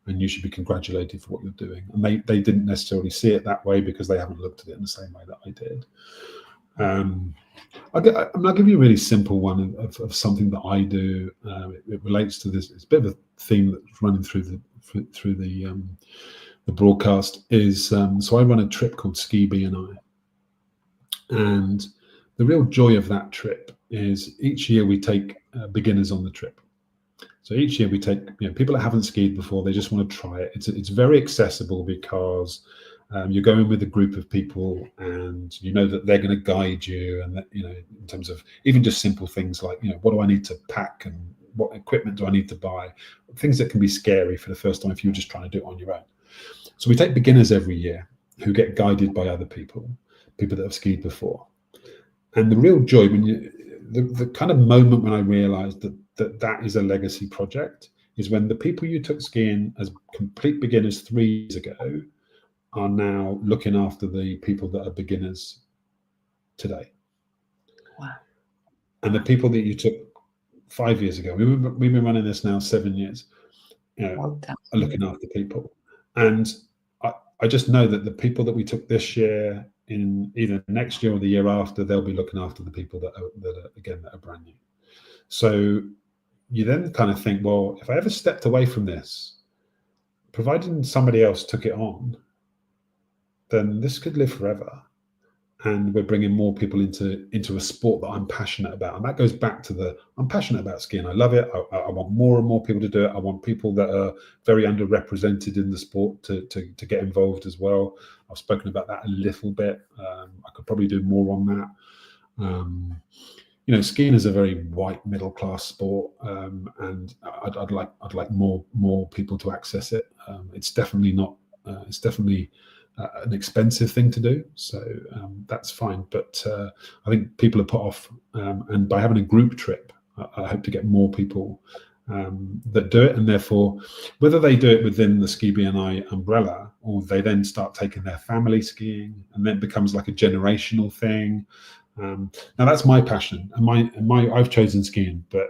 and you should be congratulated for what you're doing. And they didn't necessarily see it that way because they haven't looked at it in the same way that I did. I'll give you a really simple one of something that I do. It relates to this. It's a bit of a theme that's running through the broadcast. So I run a trip called UK BNI, and the real joy of that trip is each year we take beginners on the trip. So each year we take people that haven't skied before. They just want to try it. It's very accessible because you're going with a group of people, and you know that they're going to guide you, and that, in terms of even just simple things like what do I need to pack, and what equipment do I need to buy, things that can be scary for the first time if you're just trying to do it on your own. So we take beginners every year who get guided by other people that have skied before. And the real joy, the kind of moment when I realized that is a legacy project, is when the people you took skiing as complete beginners 3 years ago are now looking after the people that are beginners today. Wow. And the people that you took 5 years ago, we've been running this now 7 years, are looking after people. And I just know that the people that we took this year, in either next year or the year after, they'll be looking after the people that are brand new. So you then kind of think, well, if I ever stepped away from this, providing somebody else took it on, then this could live forever. And we're bringing more people into a sport that I'm passionate about. And that goes back to I'm passionate about skiing. I love it. I want more and more people to do it. I want people that are very underrepresented in the sport to get involved as well. I've spoken about that a little bit. I could probably do more on that. skiing is a very white middle class sport, and I'd like more people to access it. It's definitely not. It's definitely an expensive thing to do, so that's fine. But I think people are put off, and by having a group trip, I hope to get more people that do it, and therefore, whether they do it within the Ski BNI umbrella or they then start taking their family skiing, and then it becomes like a generational thing. Now that's my passion, and I've chosen skiing, but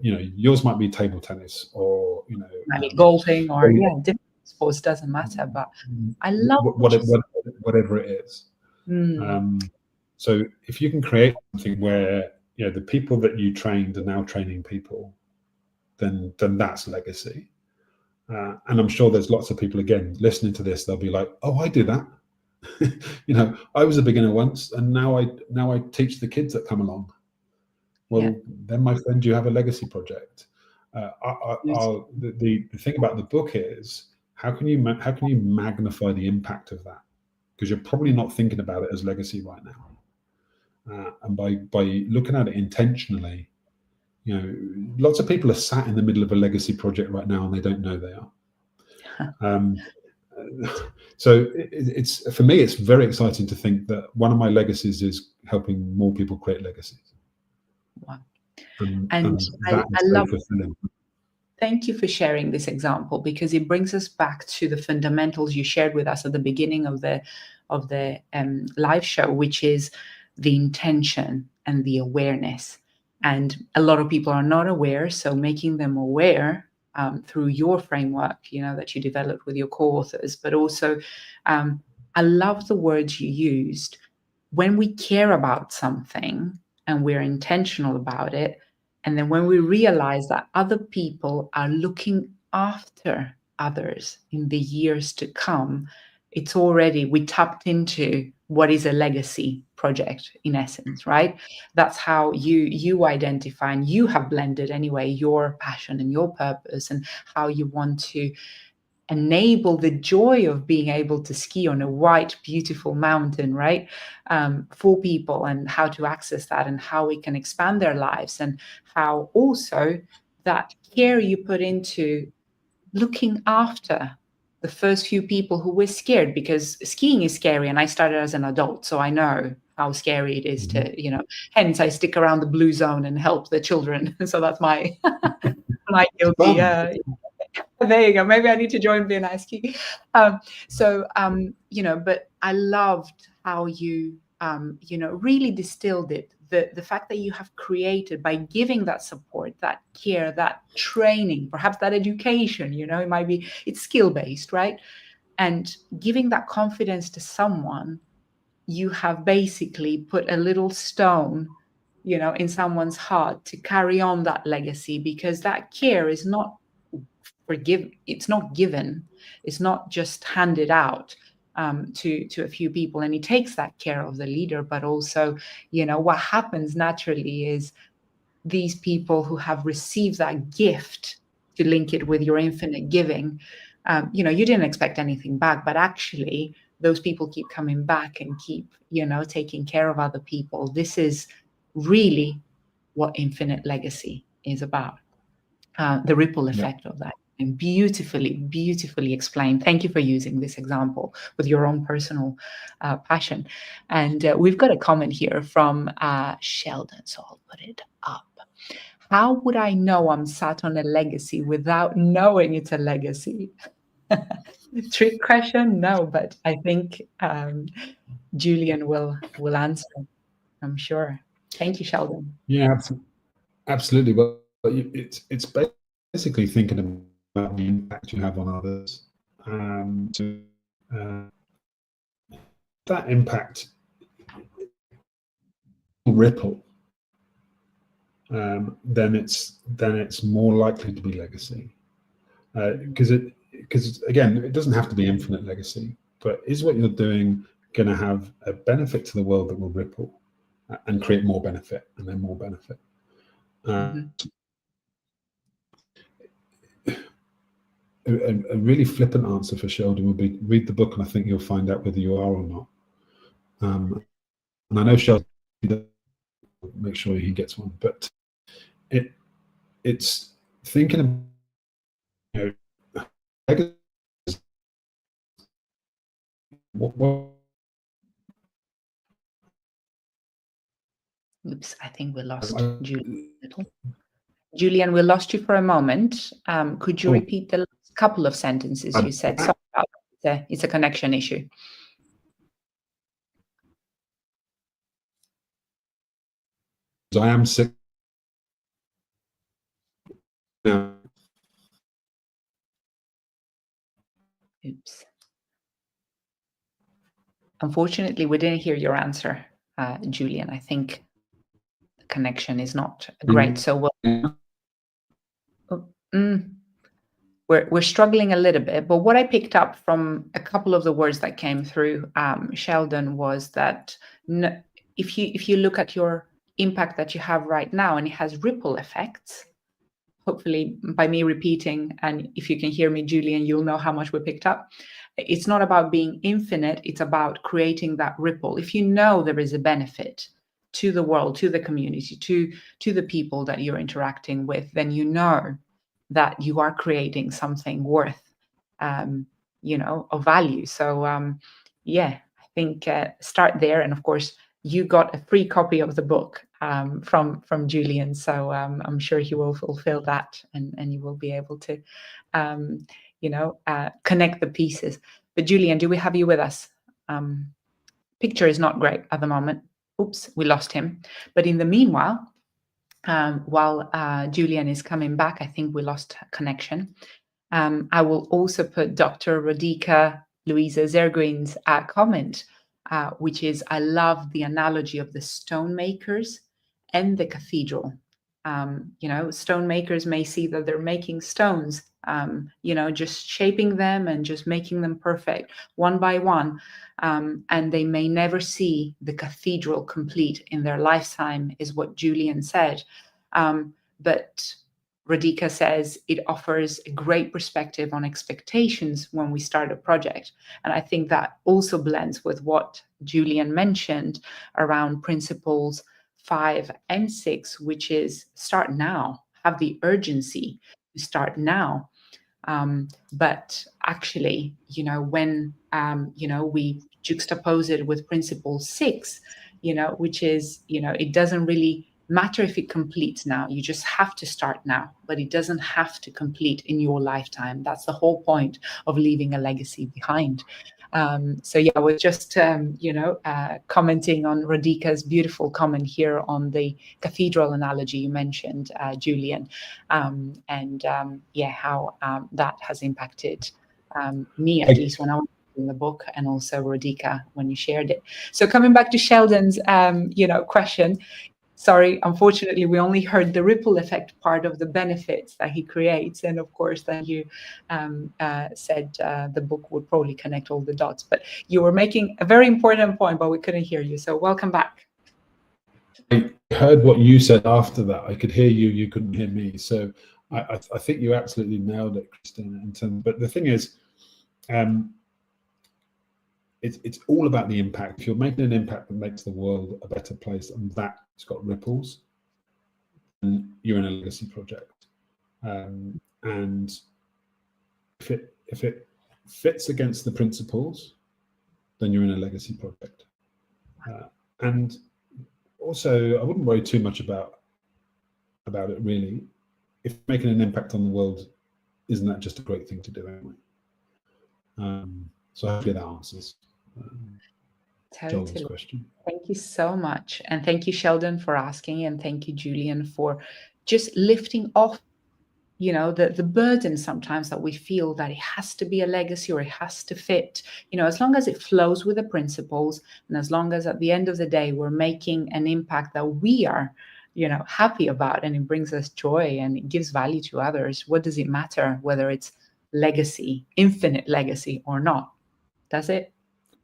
yours might be table tennis, or Maybe golfing, or different sports, doesn't matter. But I love whatever it is. So if you can create something where the people that you trained are now training people, then that's legacy. And I'm sure there's lots of people, again, listening to this, they'll be like, oh, I do that. I was a beginner once, and now I teach the kids that come along. Well, then, my friend, you have a legacy project. The thing about the book is, how can you magnify the impact of that? Because you're probably not thinking about it as legacy right now. And by looking at it intentionally, lots of people are sat in the middle of a legacy project right now, and they don't know they are. So it's for me, it's very exciting to think that one of my legacies is helping more people create legacies. Wow. And I love it. Thank you for sharing this example, because it brings us back to the fundamentals you shared with us at the beginning of the live show, which is the intention and the awareness. And a lot of people are not aware, so making them aware through your framework, that you developed with your co-authors, but also I love the words you used. When we care about something and we're intentional about it, and then when we realize that other people are looking after others in the years to come, it's already, we tapped into what is a legacy project in essence, right? That's how you identify, and you have blended anyway your passion and your purpose, and how you want to enable the joy of being able to ski on a white, beautiful mountain, right? For people, and how to access that, and how we can expand their lives, and how also that care you put into looking after the first few people who were scared, because skiing is scary. And I started as an adult, so I know how scary it is to, hence I stick around the blue zone and help the children. So that's my guilty. There you go. Maybe I need to join BNI Ski. But I loved how you, really distilled it. The fact that you have created, by giving that support, that care, that training, perhaps that education, it might be, it's skill-based, right? And giving that confidence to someone, you have basically put a little stone, in someone's heart to carry on that legacy, because that care is not it's not given, it's not just handed out to a few people, and it takes that care of the leader. But also, what happens naturally is these people who have received that gift, to link it with your infinite giving, you didn't expect anything back, but actually those people keep coming back and keep, taking care of other people. This is really what infinite legacy is about. The ripple effect of that. And beautifully explained. Thank you for using this example with your own personal passion. And we've got a comment here from Sheldon, so I'll put it up. How would I know I'm sat on a legacy without knowing it's a legacy? Trick question? No, but I think Julian will answer, I'm sure. Thank you, Sheldon. Yeah, absolutely. Well, it's basically thinking about the impact you have on others. That impact ripple, then it's more likely to be legacy. Because again, it doesn't have to be infinite legacy, but is what you're doing going to have a benefit to the world that will ripple and create more benefit, and then more benefit? A really flippant answer for Sheldon would be, read the book and I think you'll find out whether you are or not. And I know Sheldon, make sure he gets one. But it's thinking about, you know, what Oops, I think we lost Julian a little. Julian, we lost you for a moment. Could you repeat the last couple of sentences you said? Sorry about that. It's a connection issue. I am sick now. Oops. Unfortunately, we didn't hear your answer, Julian. I think the connection is not great. So we're struggling a little bit. But what I picked up from a couple of the words that came through, Sheldon, was that if you look at your impact that you have right now, and it has ripple effects, hopefully by me repeating, and if you can hear me, Julian, you'll know how much we picked up. It's not about being infinite, it's about creating that ripple. If you know there is a benefit to the world, to the community, to the people that you're interacting with, then you know that you are creating something worth, of value. So, yeah, I think start there. And of course, you got a free copy of the book from Julian, so I'm sure he will fulfill that, and you will be able to, connect the pieces. But Julian, do we have you with us? Picture is not great at the moment. Oops, we lost him. But in the meanwhile, while Julian is coming back, I think we lost connection. I will also put Dr. Radhika Louisa Zerguin's comment, which is, I love the analogy of the stonemakers and the cathedral. Stonemakers may see that they're making stones, just shaping them and just making them perfect one by one. And they may never see the cathedral complete in their lifetime, is what Julian said. But Radhika says it offers a great perspective on expectations when we start a project. And I think that also blends with what Julian mentioned around principles 5 and 6, which is start now, have the urgency to start now. But actually, when, we juxtapose it with principle 6, which is, it doesn't really matter if it completes now, you just have to start now, but it doesn't have to complete in your lifetime. That's the whole point of leaving a legacy behind. So yeah, I was just, commenting on Radhika's beautiful comment here on the cathedral analogy you mentioned, Julian, and how that has impacted me, at least when I was in the book, and also Radhika when you shared it. So coming back to Sheldon's, question. Sorry, unfortunately, we only heard the ripple effect part of the benefits that he creates. And of course, then you said the book would probably connect all the dots. But you were making a very important point, but we couldn't hear you. So welcome back. I heard what you said after that. I could hear you, you couldn't hear me. So I think you absolutely nailed it, Christina. But the thing is, it's all about the impact. If you're making an impact that makes the world a better place, and that's got ripples, and you're in a legacy project. And if it fits against the principles, then you're in a legacy project. And also, I wouldn't worry too much about it, really. If making an impact on the world, isn't that just a great thing to do anyway? So hopefully that answers Joel's question. Thank you so much. And thank you, Sheldon, for asking. And thank you, Julian, for just lifting off, the burden sometimes that we feel that it has to be a legacy or it has to fit, as long as it flows with the principles, and as long as at the end of the day, we're making an impact that we are, happy about, and it brings us joy and it gives value to others. What does it matter whether it's legacy, infinite legacy or not? Does it?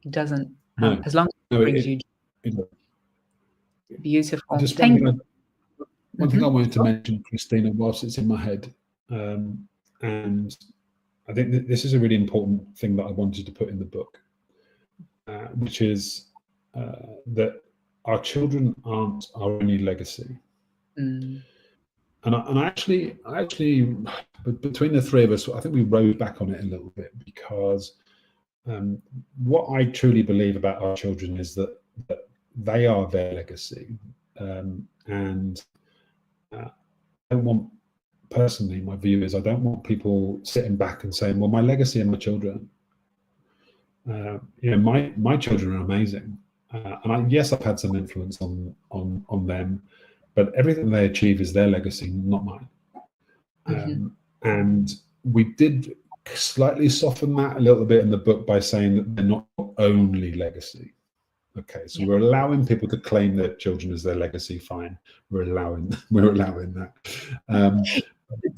It doesn't. No. As long as it brings you joy. Beautiful. Just one thing I wanted to mention, Christina, whilst it's in my head, and I think that this is a really important thing that I wanted to put in the book, which is that our children aren't our only legacy. Mm. And I actually, between the three of us, I think we rode back on it a little bit, because what I truly believe about our children is that they are their legacy. And I don't want, personally, my view is I don't want people sitting back and saying, well, my legacy are my children. My children are amazing. And yes, I've had some influence on them, but everything they achieve is their legacy, not mine. And we did slightly soften that a little bit in the book by saying that they're not only legacy. Okay, so we're allowing people to claim their children as their legacy. Fine, we're allowing that.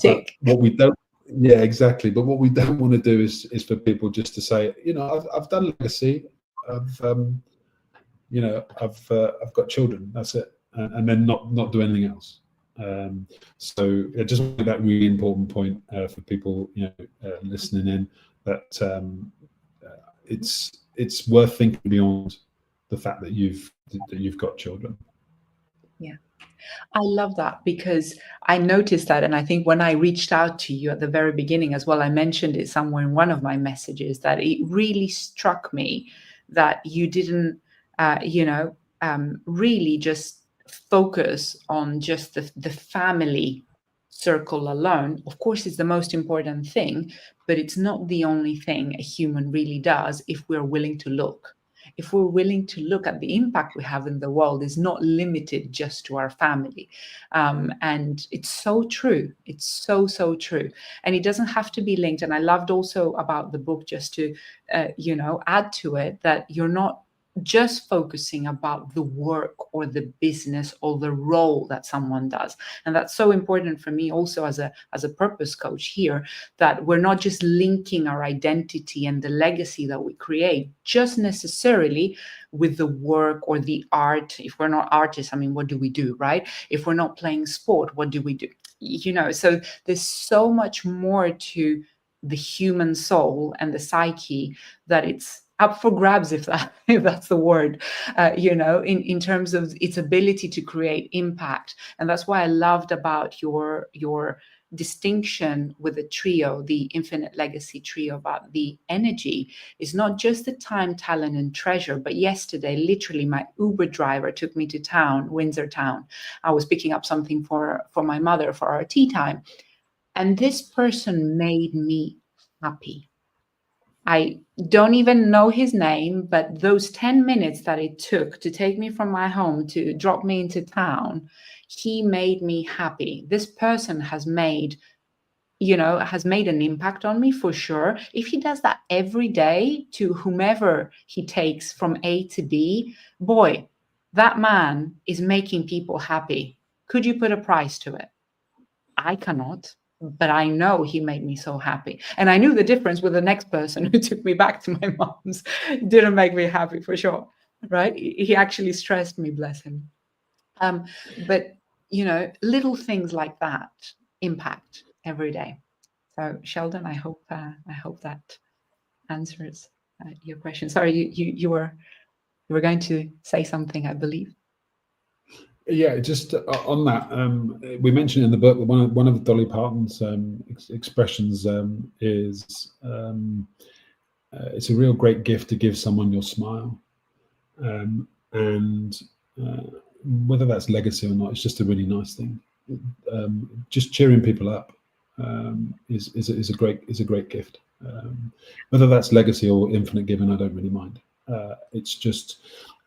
But what we don't, yeah, exactly. But what we don't want to do is for people just to say, I've done legacy, I've got children. That's it, and then not do anything else. So just that really important point for people listening in, that it's worth thinking beyond the fact that you've got children. Yeah, I love that, because I noticed that, and I think when I reached out to you at the very beginning as well, I mentioned it somewhere in one of my messages, that it really struck me that you didn't really just focus on just the family circle alone. Of course, it's the most important thing, but it's not the only thing a human really does if we're willing to look. If we're willing to look at the impact we have in the world, is not limited just to our family. And it's so true. It's so true. And it doesn't have to be linked. And I loved also about the book, just to, add to it, that you're not just focusing about the work or the business or the role that someone does. And that's so important for me also as a purpose coach here, that we're not just linking our identity and the legacy that we create just necessarily with the work or the art. If we're not artists, I mean, what do we do, right? If we're not playing sport, what do we do? So there's so much more to the human soul and the psyche, that it's up for grabs, if that's the word, in terms of its ability to create impact. And that's why I loved about your distinction with the trio, the Infinite Legacy trio, about the energy is not just the time, talent, and treasure. But yesterday, literally, my Uber driver took me to town, Windsor town. I was picking up something for my mother for our tea time. And this person made me happy. I don't even know his name, but those 10 minutes that it took to take me from my home to drop me into town, he made me happy. This person has made an impact on me, for sure. If he does that every day to whomever he takes from A to B, boy, that man is making people happy. Could you put a price to it? I cannot, but I know he made me so happy. And I knew the difference with the next person who took me back to my mom's. Didn't make me happy, for sure, right? He actually stressed me, bless him. But, little things like that impact every day. So, Sheldon, I hope that answers your question. Sorry, you were going to say something, I believe. Yeah, just on that, we mentioned in the book that one of Dolly Parton's expressions is it's a real great gift to give someone your smile, and whether that's legacy or not, it's just a really nice thing. Just cheering people up is a great gift. Whether that's legacy or infinite giving, I don't really mind. It's just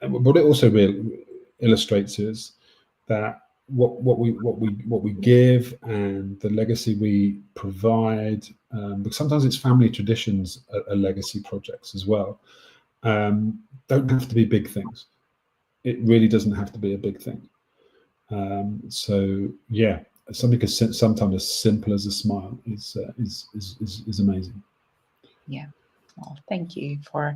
what it also really illustrates is that what we give and the legacy we provide, because sometimes it's family traditions are legacy projects as well, don't have to be big things. It really doesn't have to be a big thing. So yeah, something sometimes as simple as a smile is amazing. Yeah. Well, thank you for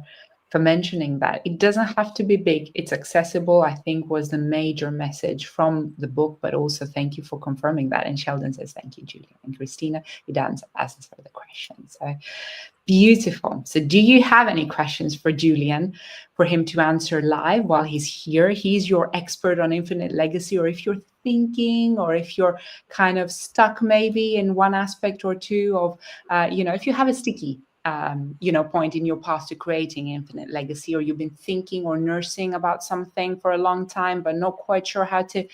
for mentioning that. It doesn't have to be big. It's accessible, I think, was the major message from the book, but also thank you for confirming that. And Sheldon says, thank you, Julian. And Christina, you don't ask for the question. So beautiful. So do you have any questions for Julian for him to answer live while he's here? He's your expert on infinite legacy, or if you're thinking, or if you're kind of stuck maybe in one aspect or two of, if you have a sticky point in your path to creating infinite legacy, or you've been thinking or nursing about something for a long time, but not quite sure how to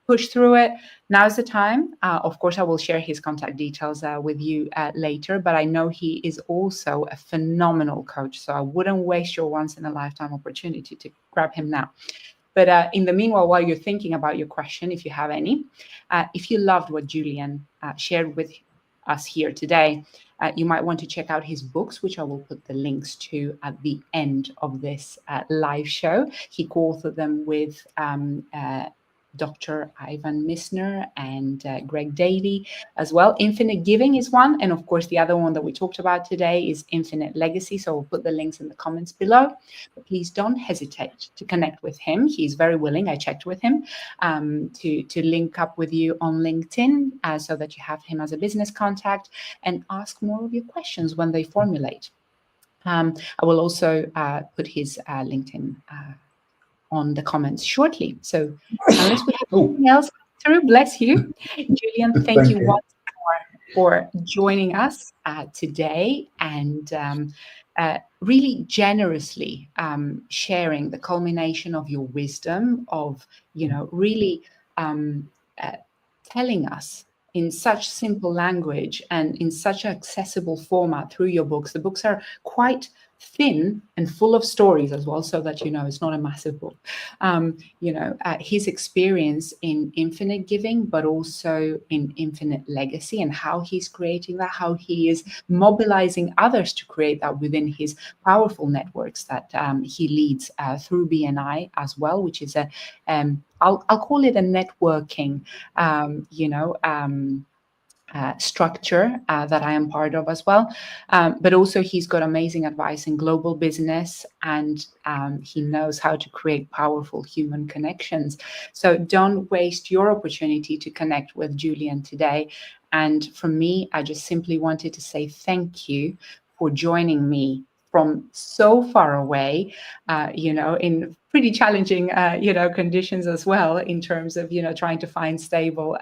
push through it, now's the time. Of course, I will share his contact details with you later, but I know he is also a phenomenal coach, so I wouldn't waste your once-in-a-lifetime opportunity to grab him now. But in the meanwhile, while you're thinking about your question, if you have any, if you loved what Julian shared with us here today, you might want to check out his books, which I will put the links to at the end of this live show. He co-authored them with Dr. Ivan Misner and Greg Davey as well. Infinite Giving is one. And of course, the other one that we talked about today is Infinite Legacy. So we'll put the links in the comments below. But please don't hesitate to connect with him. He's very willing. I checked with him to link up with you on LinkedIn so that you have him as a business contact and ask more of your questions when they formulate. I will also put his LinkedIn on the comments shortly. So unless we have anything else through, bless you. Julian, thank you once more for joining us today and really generously sharing the culmination of your wisdom of, really telling us in such simple language and in such an accessible format through your books. The books are quite thin and full of stories as well, so that it's not a massive book. His experience in infinite giving, but also in infinite legacy, and how he's creating that, how he is mobilizing others to create that within his powerful networks that he leads through BNI as well, which is I'll call it a networking structure that I am part of as well. But also he's got amazing advice in global business, and he knows how to create powerful human connections. So don't waste your opportunity to connect with Julian today. And from me, I just simply wanted to say thank you for joining me from so far away, in pretty challenging, conditions as well, in terms of, trying to find stable,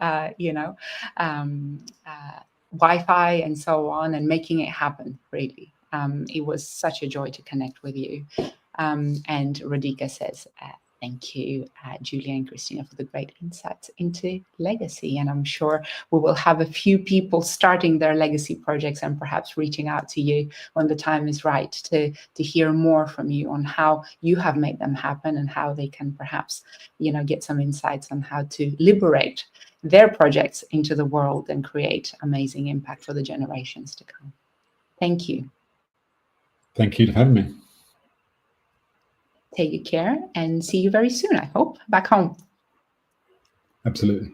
Wi-Fi and so on, and making it happen, really. It was such a joy to connect with you. And Radhika says, thank you, Julia and Christina, for the great insights into legacy. And I'm sure we will have a few people starting their legacy projects and perhaps reaching out to you when the time is right to hear more from you on how you have made them happen and how they can perhaps, get some insights on how to liberate their projects into the world and create amazing impact for the generations to come. Thank you. Thank you for having me. Take care and see you very soon, I hope, back home. Absolutely.